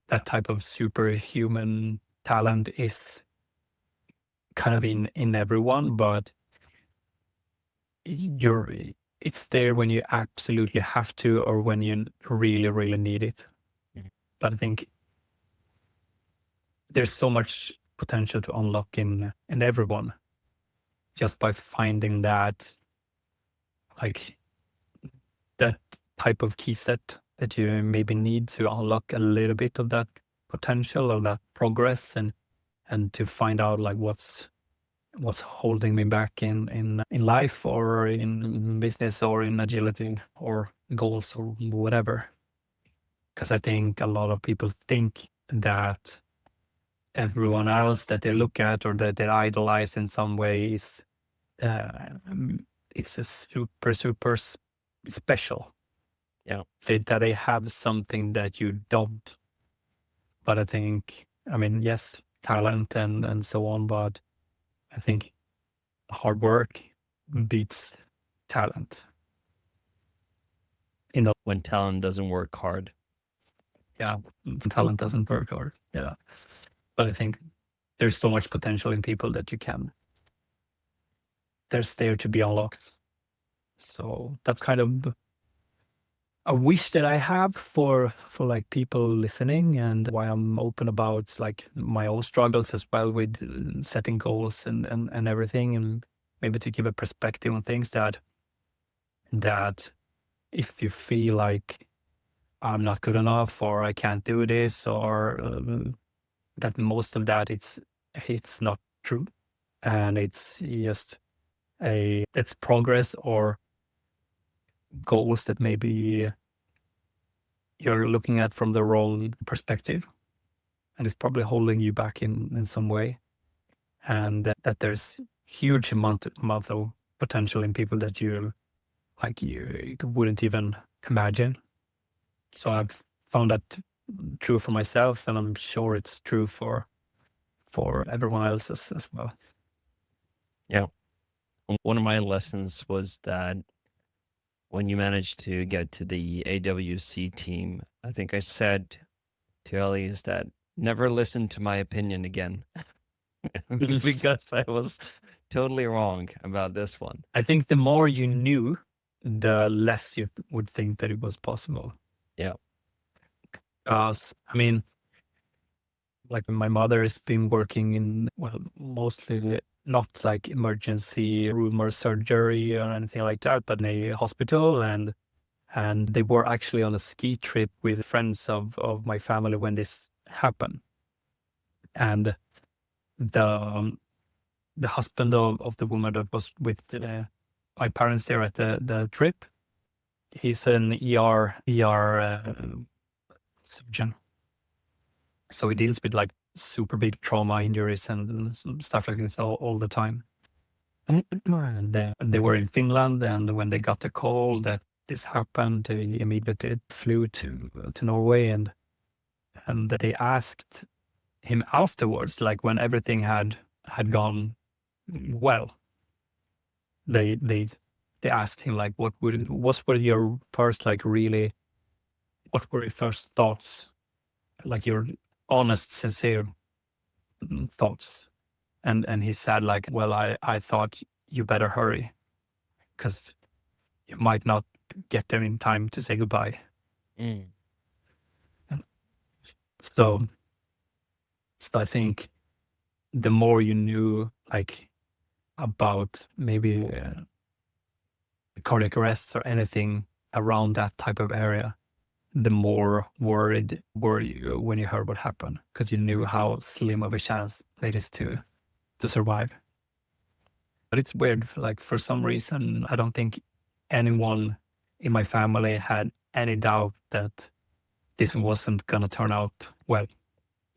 that type of superhuman talent is kind of in everyone, but it's there when you absolutely have to or when you really, really need it. Mhm. But I think there's so much potential to unlock in everyone just by finding that like that type of key set that you maybe need to unlock a little bit of that potential or that progress and to find out like what's holding me back in life or in business or in agility or goals or whatever. Because I think a lot of people think that everyone else that they look at or that they idolize in some way is it's a super special. Yeah. Say that they have something that you don't. But I think, I mean, yes, talent and so on, but I think hard work beats talent. When talent doesn't work hard. Yeah, talent doesn't work hard. Yeah, but I think there's so much potential in people that there's there to be unlocked. So that's kind of a wish that I have for like people listening, and why I'm open about like my own struggles as well with setting goals and everything, and maybe to give a perspective on things that if you feel like I'm not good enough or I can't do this or that most of that it's not true, and it's just that's progress or goals that maybe you're looking at from the wrong perspective, and it's probably holding you back in some way, and that there's huge amount of potential in people that you wouldn't even imagine. So I've found that true for myself, and I'm sure it's true for everyone else as well. Yeah. One of my lessons was that when you managed to get to the AWC team, I think I said to Elise that never listen to my opinion again because I was totally wrong about this one. I think the more you knew, the less you would think that it was possible. Yeah. Because, I mean, like my mother has been working in, well, mostly not like emergency room or surgery or anything like that, but in a hospital. And they were actually on a ski trip with friends of my family when this happened. And the husband of the woman that was with my parents there at the trip, he's an ER surgeon. So he deals with like super big trauma injuries and stuff like this all the time. And they were in Finland, and when they got the call that this happened, they immediately flew to Norway, and they asked him afterwards, like when everything had gone well. They asked him like, what were your first like really, what were your first thoughts, like your honest, sincere thoughts, and he said like, well, I thought you better hurry, because you might not get there in time to say goodbye. Mm. So I think the more you knew like about maybe cardiac arrest or anything around that type of area, the more worried were you when you heard what happened, because you knew how slim of a chance it is to survive. But it's weird, like for some reason, I don't think anyone in my family had any doubt that this wasn't gonna turn out well,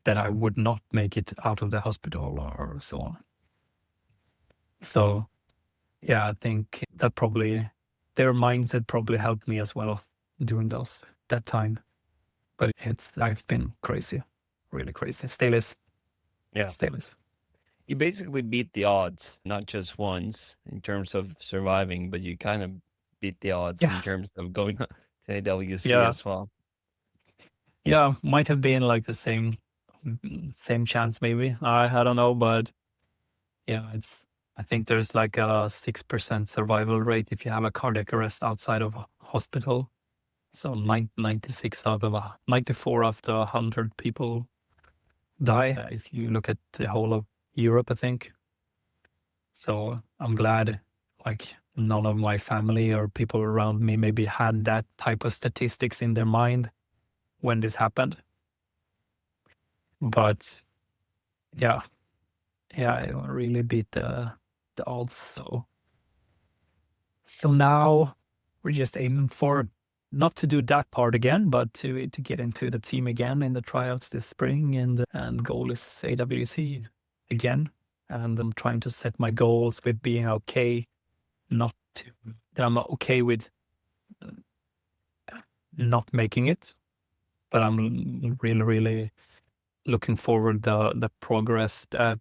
that I would not make it out of the hospital or so on. So yeah, I think that probably, their mindset probably helped me as well during that time. But it's been crazy, really crazy. Still is. Yeah. Still is. You basically beat the odds, not just once in terms of surviving, but you kind of beat the odds in terms of going to AWC as well. Yeah, might have been like the same chance maybe. I don't know, but yeah, I think there's like a 6% survival rate if you have a cardiac arrest outside of a hospital. So 96 out of 94 after 100 people die. If you look at the whole of Europe, I think. So I'm glad like none of my family or people around me maybe had that type of statistics in their mind when this happened. But yeah, I really beat the odds. So now we're just aiming for not to do that part again, but to get into the team again in the tryouts this spring, and goal is AWC again. And I'm trying to set my goals with being okay, that I'm okay with not making it, but I'm really, really looking forward the progress that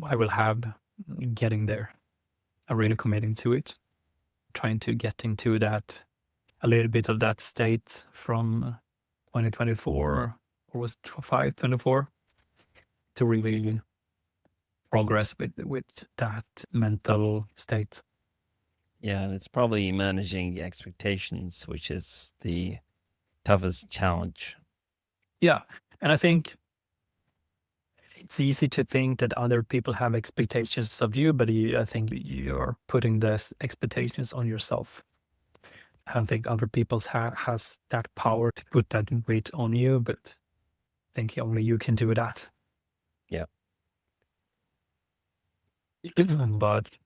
I will have getting there. I'm really committing to it, trying to get into that, a little bit of that state from 2024, or was it 2024, to really progress with that mental state. Yeah, and it's probably managing the expectations, which is the toughest challenge. Yeah, and I think it's easy to think that other people have expectations of you, but I think you're putting those expectations on yourself. I don't think other people has that power to put that weight on you, but I think only you can do that. Yeah. But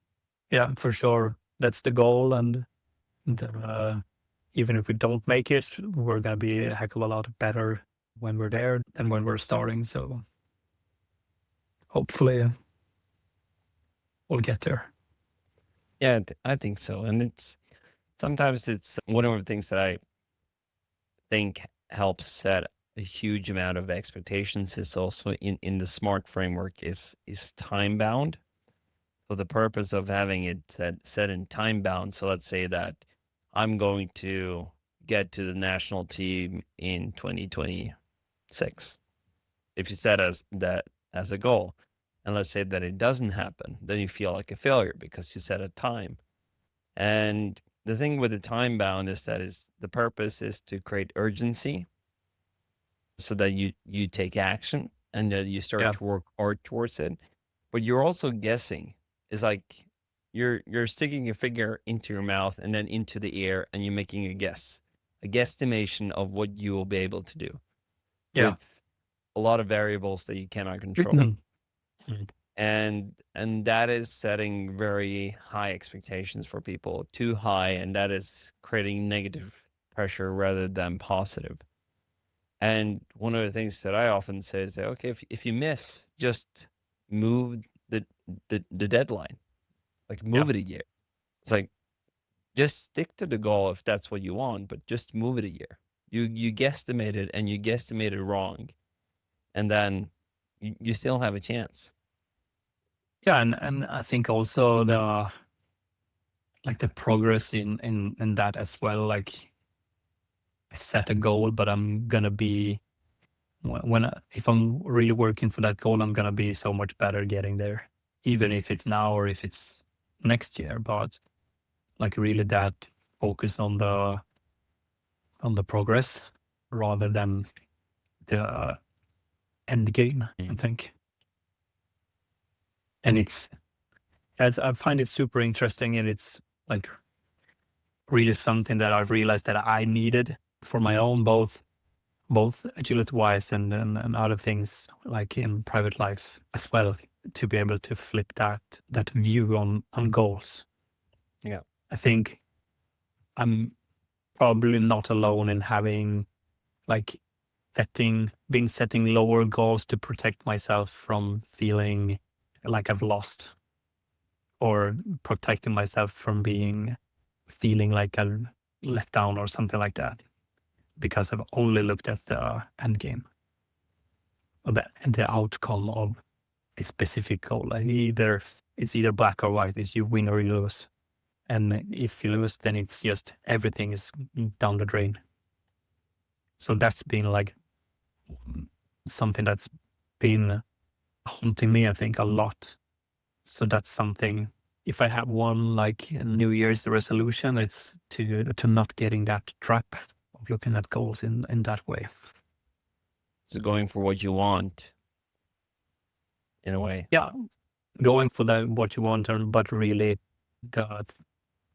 yeah, for sure, that's the goal. And even if we don't make it, we're going to be a heck of a lot better when we're there than when we're starting. So hopefully we'll get there. Yeah, I think so. And sometimes it's one of the things that I think helps set a huge amount of expectations is also in the SMART framework is time bound. For the purpose of having it set in time bound. So let's say that I'm going to get to the national team in 2026. If you set that as a goal, and let's say that it doesn't happen, then you feel like a failure because you set a time. And the thing with the time bound is that the purpose is to create urgency so that you take action and that you start to work hard towards it. But you're also guessing. It's like you're sticking your finger into your mouth and then into the air, and you're making a guesstimation of what you will be able to do with a lot of variables that you cannot control. And that is setting very high expectations for people, too high, and that is creating negative pressure rather than positive. And one of the things that I often say is that, okay, if you miss, just move the deadline, like move it a year. It's like, just stick to the goal if that's what you want, but just move it a year. You guesstimated and you guesstimated wrong, and then you still have a chance. Yeah, and I think also the progress in that as well. Like, I set a goal, but I'm gonna be if I'm really working for that goal, I'm gonna be so much better getting there, even if it's now or if it's next year. But like, really that focus on the progress rather than the end game, I think. And I find it super interesting, and it's like really something that I've realized that I needed for my own both agility wise and other things like in private life as well, to be able to flip that view on goals. Yeah. I think I'm probably not alone in having been setting lower goals to protect myself from feeling like I've lost, or protecting myself from feeling like I'm let down or something like that, because I've only looked at the end game or the outcome of a specific goal. Like, it's either black or white. It's you win or you lose. And if you lose, then it's just everything is down the drain. So that's been like something that's been haunting me, I think, a lot. So that's something, if I have one like New Year's resolution, it's to not getting that trap of looking at goals in that way. So going for what you want, in a way. Yeah, going for what you want, but really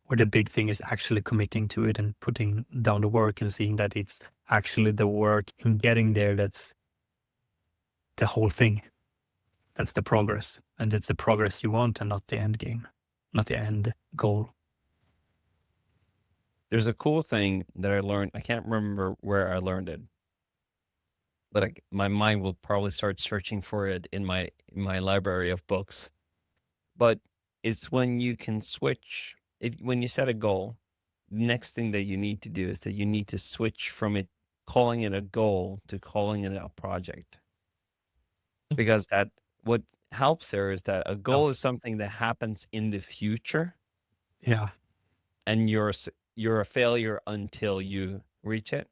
where the big thing is actually committing to it and putting down the work and seeing that it's actually the work in getting there that's the whole thing. That's the progress, and it's the progress you want, and not the end game, not the end goal. There's a cool thing that I learned. I can't remember where I learned it, but my mind will probably start searching for it in my library of books. But it's when you can switch. When you set a goal, the next thing that you need to do is that you need to switch from calling it a goal to calling it a project. Because what helps there is that a goal is something that happens in the future. Yeah. And you're a failure until you reach it.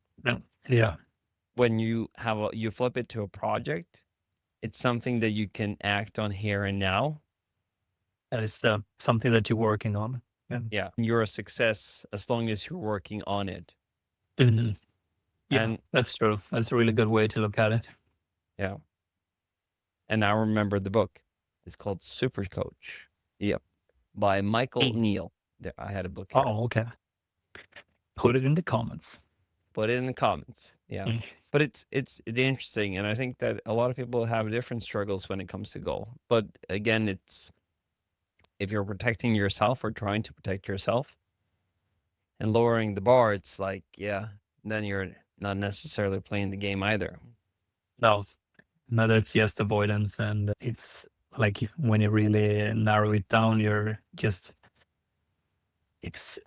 Yeah. When you flip it to a project, it's something that you can act on here and now. And it's something that you're working on. Yeah. You're a success as long as you're working on it. Mm-hmm. Yeah, and that's true. That's a really good way to look at it. Yeah. And I remember the book. It's called Super Coach. Yep. By Michael Neal. There, I had a book here. Oh, okay. Put it in the comments. Put it in the comments. Yeah. But it's interesting. And I think that a lot of people have different struggles when it comes to goal. But again, it's if you're protecting yourself or trying to protect yourself and lowering the bar, it's like, yeah, then you're not necessarily playing the game either. No, that's just avoidance. And it's like, when you really narrow it down, it's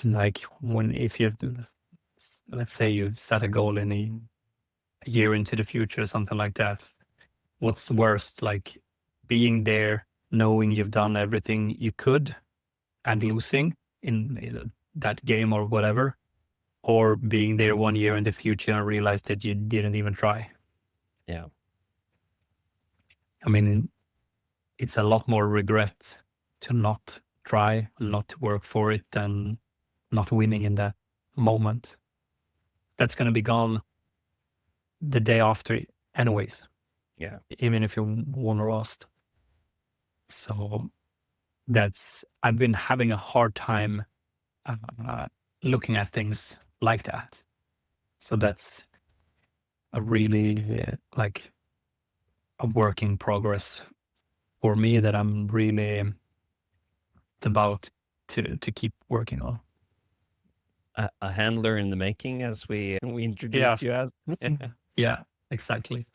like if you, let's say you set a goal and a year into the future or something like that, what's worst, like being there, knowing you've done everything you could and losing in that game or whatever, or being there 1 year in the future and realize that you didn't even try? Yeah. I mean, it's a lot more regret to not try, not to work for it, than not winning in that moment. That's going to be gone the day after anyways, Yeah. even if you won or lost. So I've been having a hard time looking at things like that. So that's a really like a work in progress for me that I'm really about to keep working on. A handler in the making, as we Yeah. introduced you as. Yeah, exactly.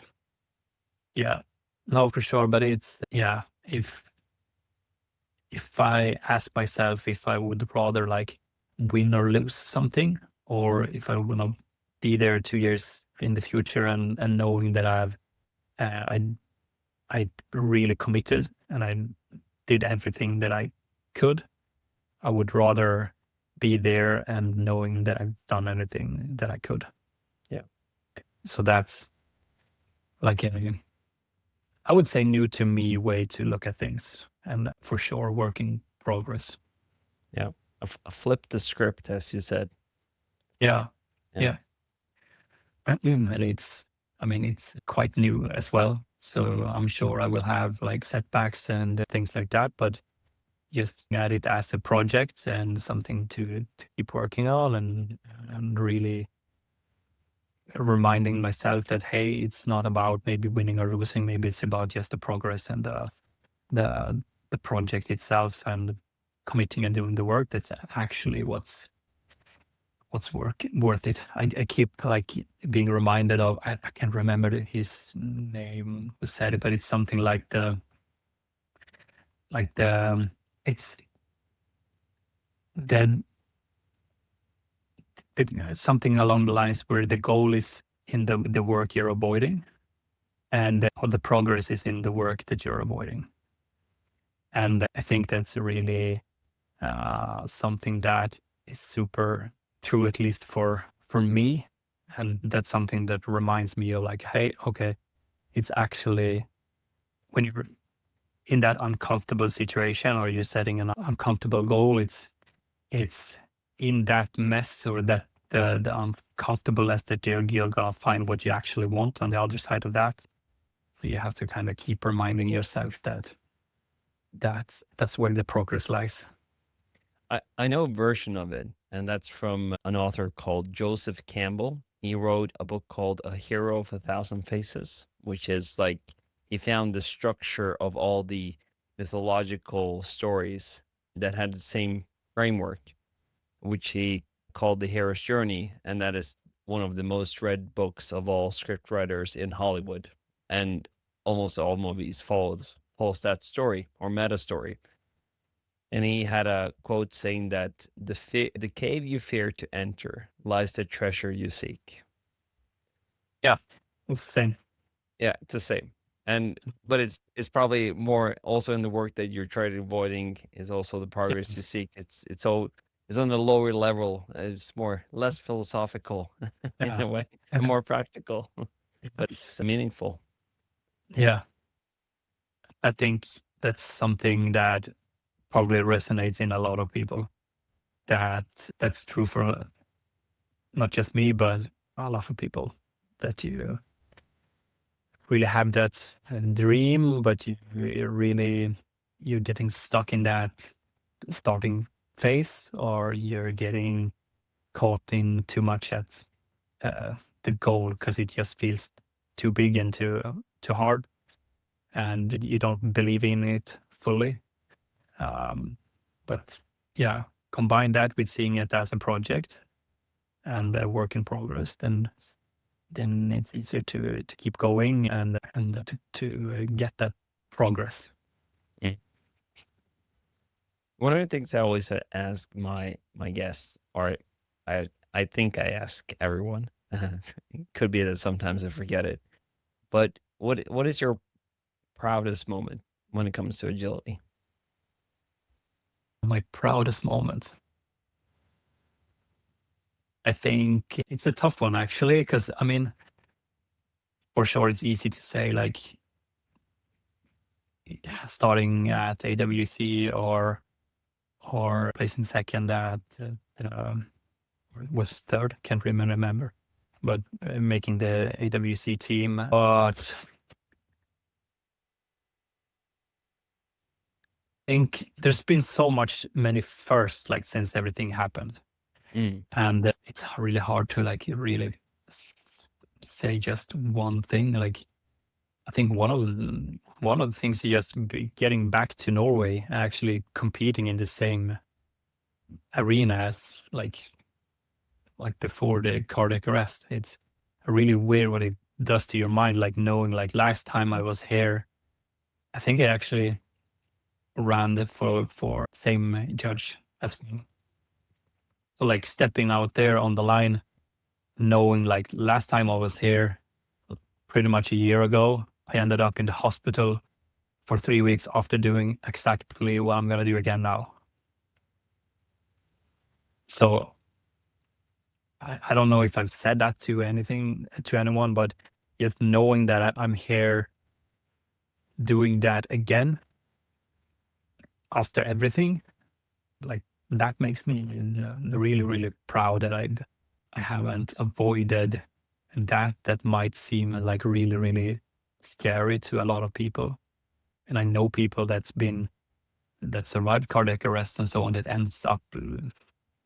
Yeah, no, for sure. But it's, yeah, if I ask myself if I would rather like win or lose something, or if I want to be there 2 years in the future and knowing that I really committed and I did everything that I could, I would rather be there and knowing that I've done everything that I could. Yeah. So that's like I would say new to me way to look at things, and for sure work in progress. Yeah. A flip the script, as you said. Yeah. Yeah. And it's quite new as well. So I'm sure I will have like setbacks and things like that, but just at it as a project and something to keep working on, and really reminding myself that, hey, it's not about maybe winning or losing. Maybe it's about just the progress and the project itself, and committing and doing the work. That's actually what's worth it. I keep like being reminded of, I can't remember his name who said it, but it's something like it's then something along the lines where the goal is in the work you're avoiding, and or the progress is in the work that you're avoiding. And I think that's really something that is super true, at least for me. And that's something that reminds me of like, hey, okay, it's actually when you're in that uncomfortable situation or you're setting an uncomfortable goal, it's in that mess or that the uncomfortableness that you're gonna find what you actually want on the other side of that. So you have to kind of keep reminding yourself that that's where the progress lies. I know a version of it, and that's from an author called Joseph Campbell. He wrote a book called A Hero of a Thousand Faces, which is like he found the structure of all the mythological stories that had the same framework, which he called The Hero's Journey. And that is one of the most read books of all script writers in Hollywood. And almost all movies follows that story or meta story. And he had a quote saying that the cave you fear to enter lies the treasure you seek. Yeah, it's the same. Yeah, it's the same. But it's probably more also in the work that you're trying to avoiding is also the progress you seek. It's on the lower level. It's less philosophical in a way and more practical, but it's meaningful. Yeah, I think that's something that probably resonates in a lot of people. That's true for not just me, but a lot of people, that you really have that dream, but you're getting stuck in that starting phase, or you're getting caught in too much at the goal because it just feels too big and too hard, and you don't believe in it fully. But yeah, combine that with seeing it as a project and a work in progress, then it's easier to keep going and to get that progress. Mm. One of the things I always ask my guests, or I think I ask everyone, It could be that sometimes I forget it. But what is your proudest moment when it comes to agility? My proudest moment. I think it's a tough one actually, because I mean, for sure it's easy to say like starting at AWC or placing second at was third, can't remember, but making the AWC team. But I think there's been so many firsts like since everything happened, and it's really hard to like really say just one thing. Like I think one of the things is just getting back to Norway, actually competing in the same arena as like before the cardiac arrest. It's really weird what it does to your mind, like knowing like last time I was here, I think I actually ran for same judge as me. So like stepping out there on the line, knowing like last time I was here, pretty much a year ago, I ended up in the hospital for 3 weeks after doing exactly what I'm gonna do again now. So I don't know if I've said that to anyone, but just knowing that I'm here doing that again after everything, like that makes me really, really proud that I haven't avoided that might seem like really, really scary to a lot of people. And I know people that survived cardiac arrest and so on that ends up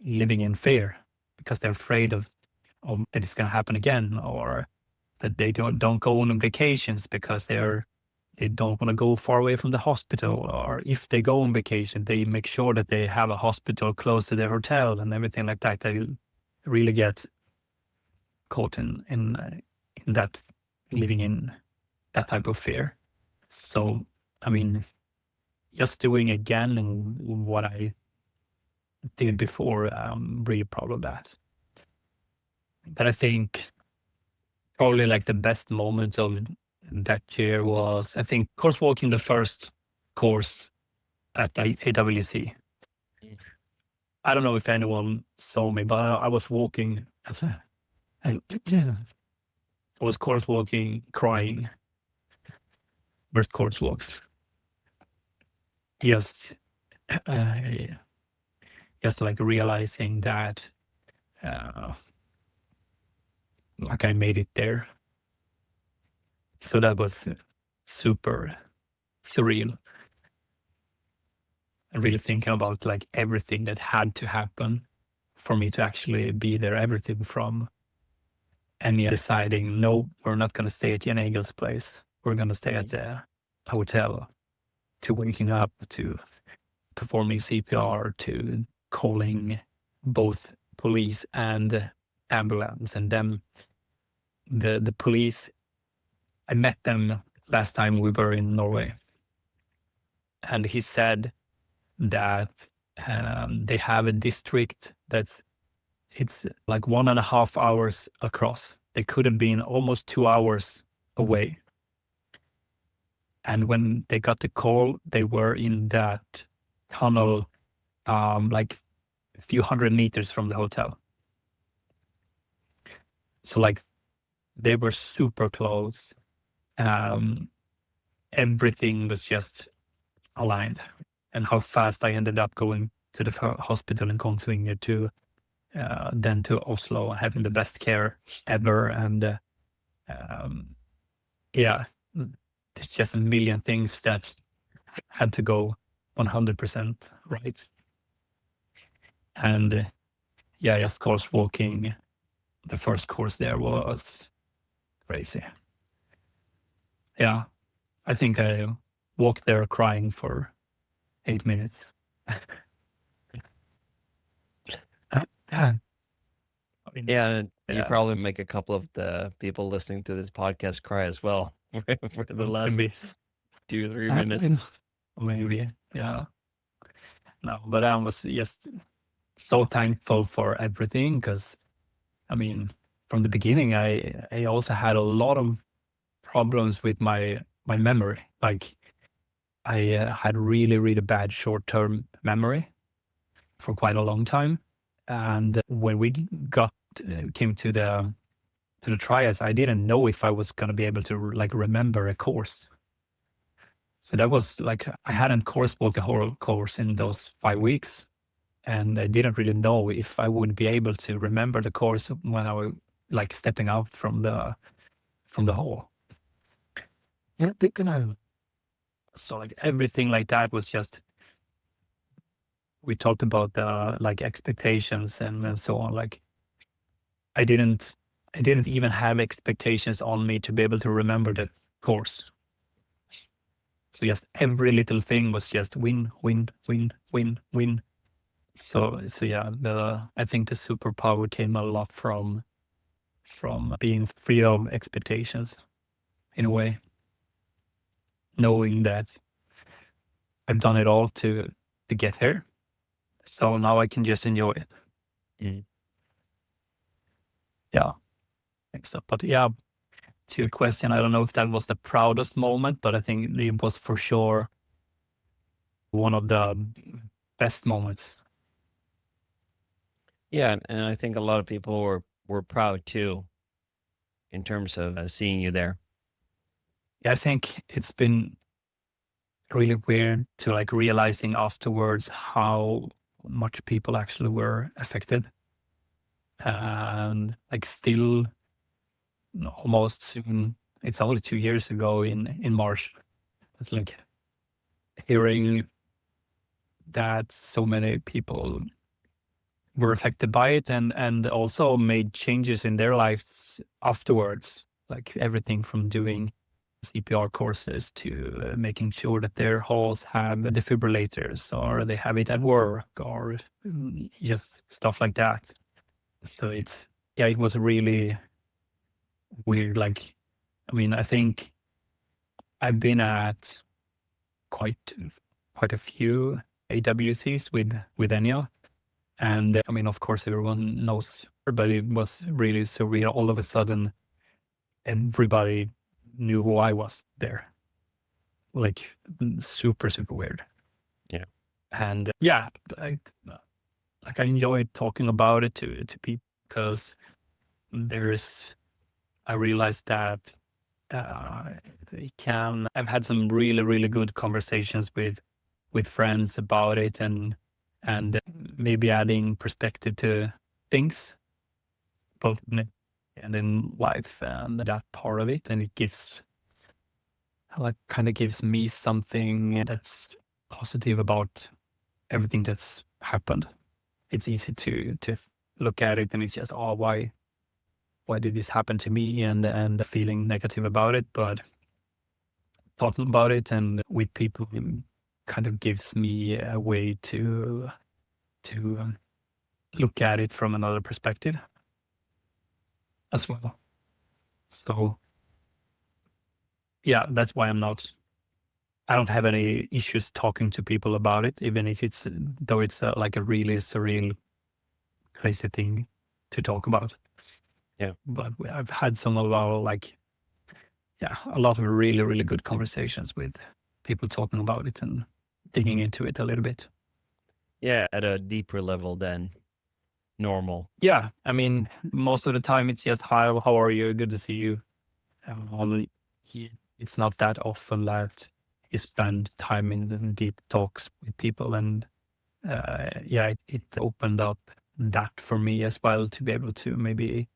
living in fear because they're afraid of that it's going to happen again, or that they don't go on vacations because they don't want to go far away from the hospital, or if they go on vacation, they make sure that they have a hospital close to their hotel and everything like that. They really get caught in that, living in that type of fear. So, I mean, just doing again and what I did before, I'm really proud of that. But I think probably like the best moment of that year was, I think, course walking the first course at AWC. I don't know if anyone saw me, but I was walking. I was course walking, crying. First course walks. Just like realizing that like I made it there. So that was super surreal. And really thinking about like everything that had to happen for me to actually be there. Everything from Enya deciding, no, we're not going to stay at Jan Egel's place. We're going to stay at the hotel, to waking up, to performing CPR, to calling both police and ambulance. And then the police, I met them last time we were in Norway. And he said that they have a district it's like 1.5 hours across. They could have been almost 2 hours away. And when they got the call, they were in that tunnel, like a few hundred meters from the hotel. So like they were super close. Everything was just aligned. And how fast I ended up going to the hospital in Kongsvinger to then to Oslo, having the best care ever. And yeah, there's just a million things that had to go 100% right. And yeah, just course walking the first course there was crazy. Yeah, I think I walked there crying for 8 minutes. Yeah, and you probably make a couple of the people listening to this podcast cry as well for the last maybe 2-3 minutes. Maybe, yeah. No, but I was just so thankful for everything, because I mean, from the beginning, I also had a lot of problems with my memory. Like I had really, really bad short-term memory for quite a long time. And when we came to the tryouts, I didn't know if I was going to be able to like remember a course. So that was like, I hadn't course booked a whole course in those 5 weeks. And I didn't really know if I would be able to remember the course when I was like stepping out from the hall. Yeah, so like everything like that was just, we talked about the like expectations and so on. Like I didn't even have expectations on me to be able to remember the course. So just every little thing was just win, win, win, win, win. So yeah, I think the superpower came a lot from being free of expectations in a way, knowing that I've done it all to get here. So now I can just enjoy it. Mm. Yeah, I think so. But yeah, to your question, I don't know if that was the proudest moment, but I think it was for sure one of the best moments. Yeah, and I think a lot of people were proud too, in terms of seeing you there. Yeah, I think it's been really weird to like realizing afterwards how much people actually were affected. And like still almost soon, it's only 2 years ago in March. It's like hearing that so many people were affected by it and also made changes in their lives afterwards, like everything from doing CPR courses to making sure that their halls have defibrillators or they have it at work or just stuff like that. So it was really weird. Like, I mean, I think I've been at quite a few AWCs with Enya. And I mean, of course, everyone knows her, but it was really surreal. All of a sudden, everybody knew who I was there. Like super, super weird. Yeah. And yeah, I enjoyed talking about it to people because I realized that I've had some really, really good conversations with friends about it and maybe adding perspective to things, both and in life and that part of it. And it kind of gives me something that's positive about everything that's happened. It's easy to look at it and it's just, oh, why did this happen to me? And feeling negative about it. But talking about it and with people kind of gives me a way to look at it from another perspective as well. So yeah, that's why I don't have any issues talking to people about it, even if it's like a really surreal, crazy thing to talk about. Yeah. But I've had some of our a lot of really, really good conversations with people talking about it and digging into it a little bit. Yeah, at a deeper level than normal. Yeah, I mean, most of the time it's just, hi, how are you? Good to see you. It's not that often that you spend time in the deep talks with people. And it opened up that for me as well, to be able to maybe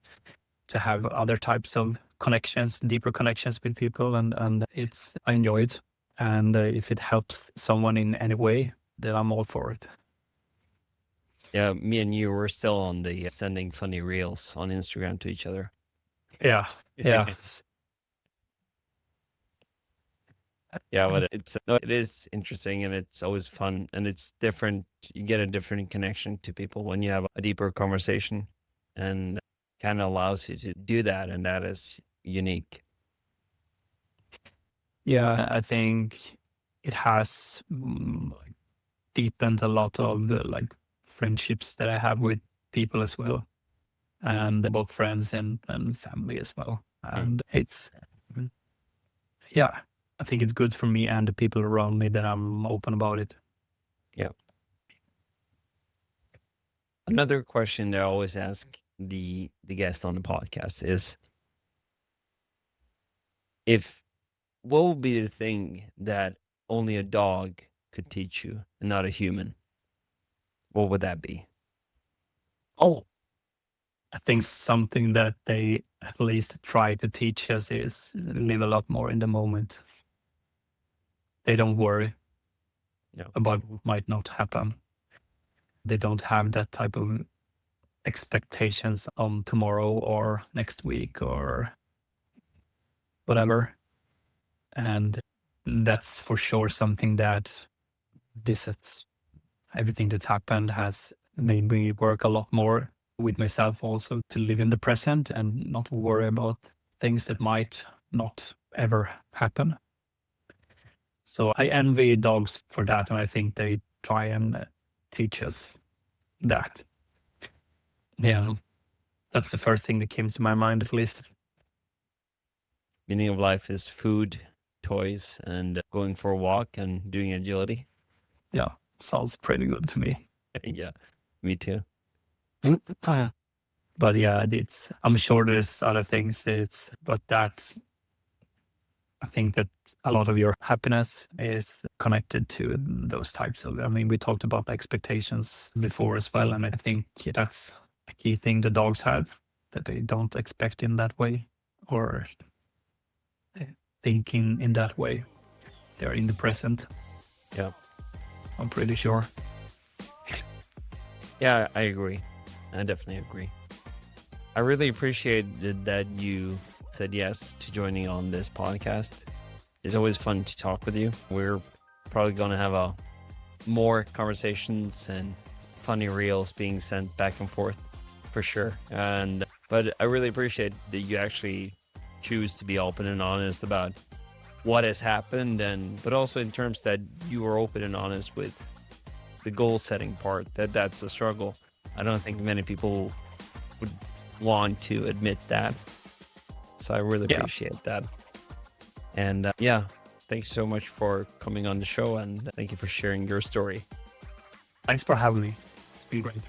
to have other types of connections, deeper connections with people. And I enjoy it. And if it helps someone in any way, then I'm all for it. Yeah, me and you were still on the sending funny reels on Instagram to each other. Yeah. Yeah, but it is interesting and it's always fun and it's different. You get a different connection to people when you have a deeper conversation, and kind of allows you to do that, and that is unique. Yeah, I think it has deepened a lot of the friendships that I have with people as well. and both friends and family as well. And it's, yeah, I think it's good for me and the people around me that I'm open about it. Yeah. Another question that I always ask the guest on the podcast is, what would be the thing that only a dog could teach you and not a human? What would that be? Oh, I think something that they at least try to teach us is live a lot more in the moment. They don't worry No. about what might not happen. They don't have that type of expectations on tomorrow or next week or whatever. And that's for sure something that everything that's happened has made me work a lot more with myself also, to live in the present and not worry about things that might not ever happen. So I envy dogs for that, and I think they try and teach us that. Yeah, that's the first thing that came to my mind, at least. Meaning of life is food, toys, and going for a walk and doing agility. Yeah, sounds pretty good to me. Yeah, me too. But yeah, I'm sure there's other things. But that's, I think that a lot of your happiness is connected to those types of. I mean, we talked about expectations before as well, and I think that's a key thing the dogs have, that they don't expect in that way or thinking in that way. They're in the present. Yeah. I'm pretty sure. Yeah, I agree. I definitely agree. I really appreciated that you said yes to joining on this podcast. It's always fun to talk with you. We're probably going to have more conversations and funny reels being sent back and forth for sure. But I really appreciate that you actually choose to be open and honest about what has happened, but also in terms that you were open and honest with the goal setting part, that's a struggle. I don't think many people would want to admit that. So I really appreciate that. And thanks so much for coming on the show, and thank you for sharing your story. Thanks for having me. It's been great.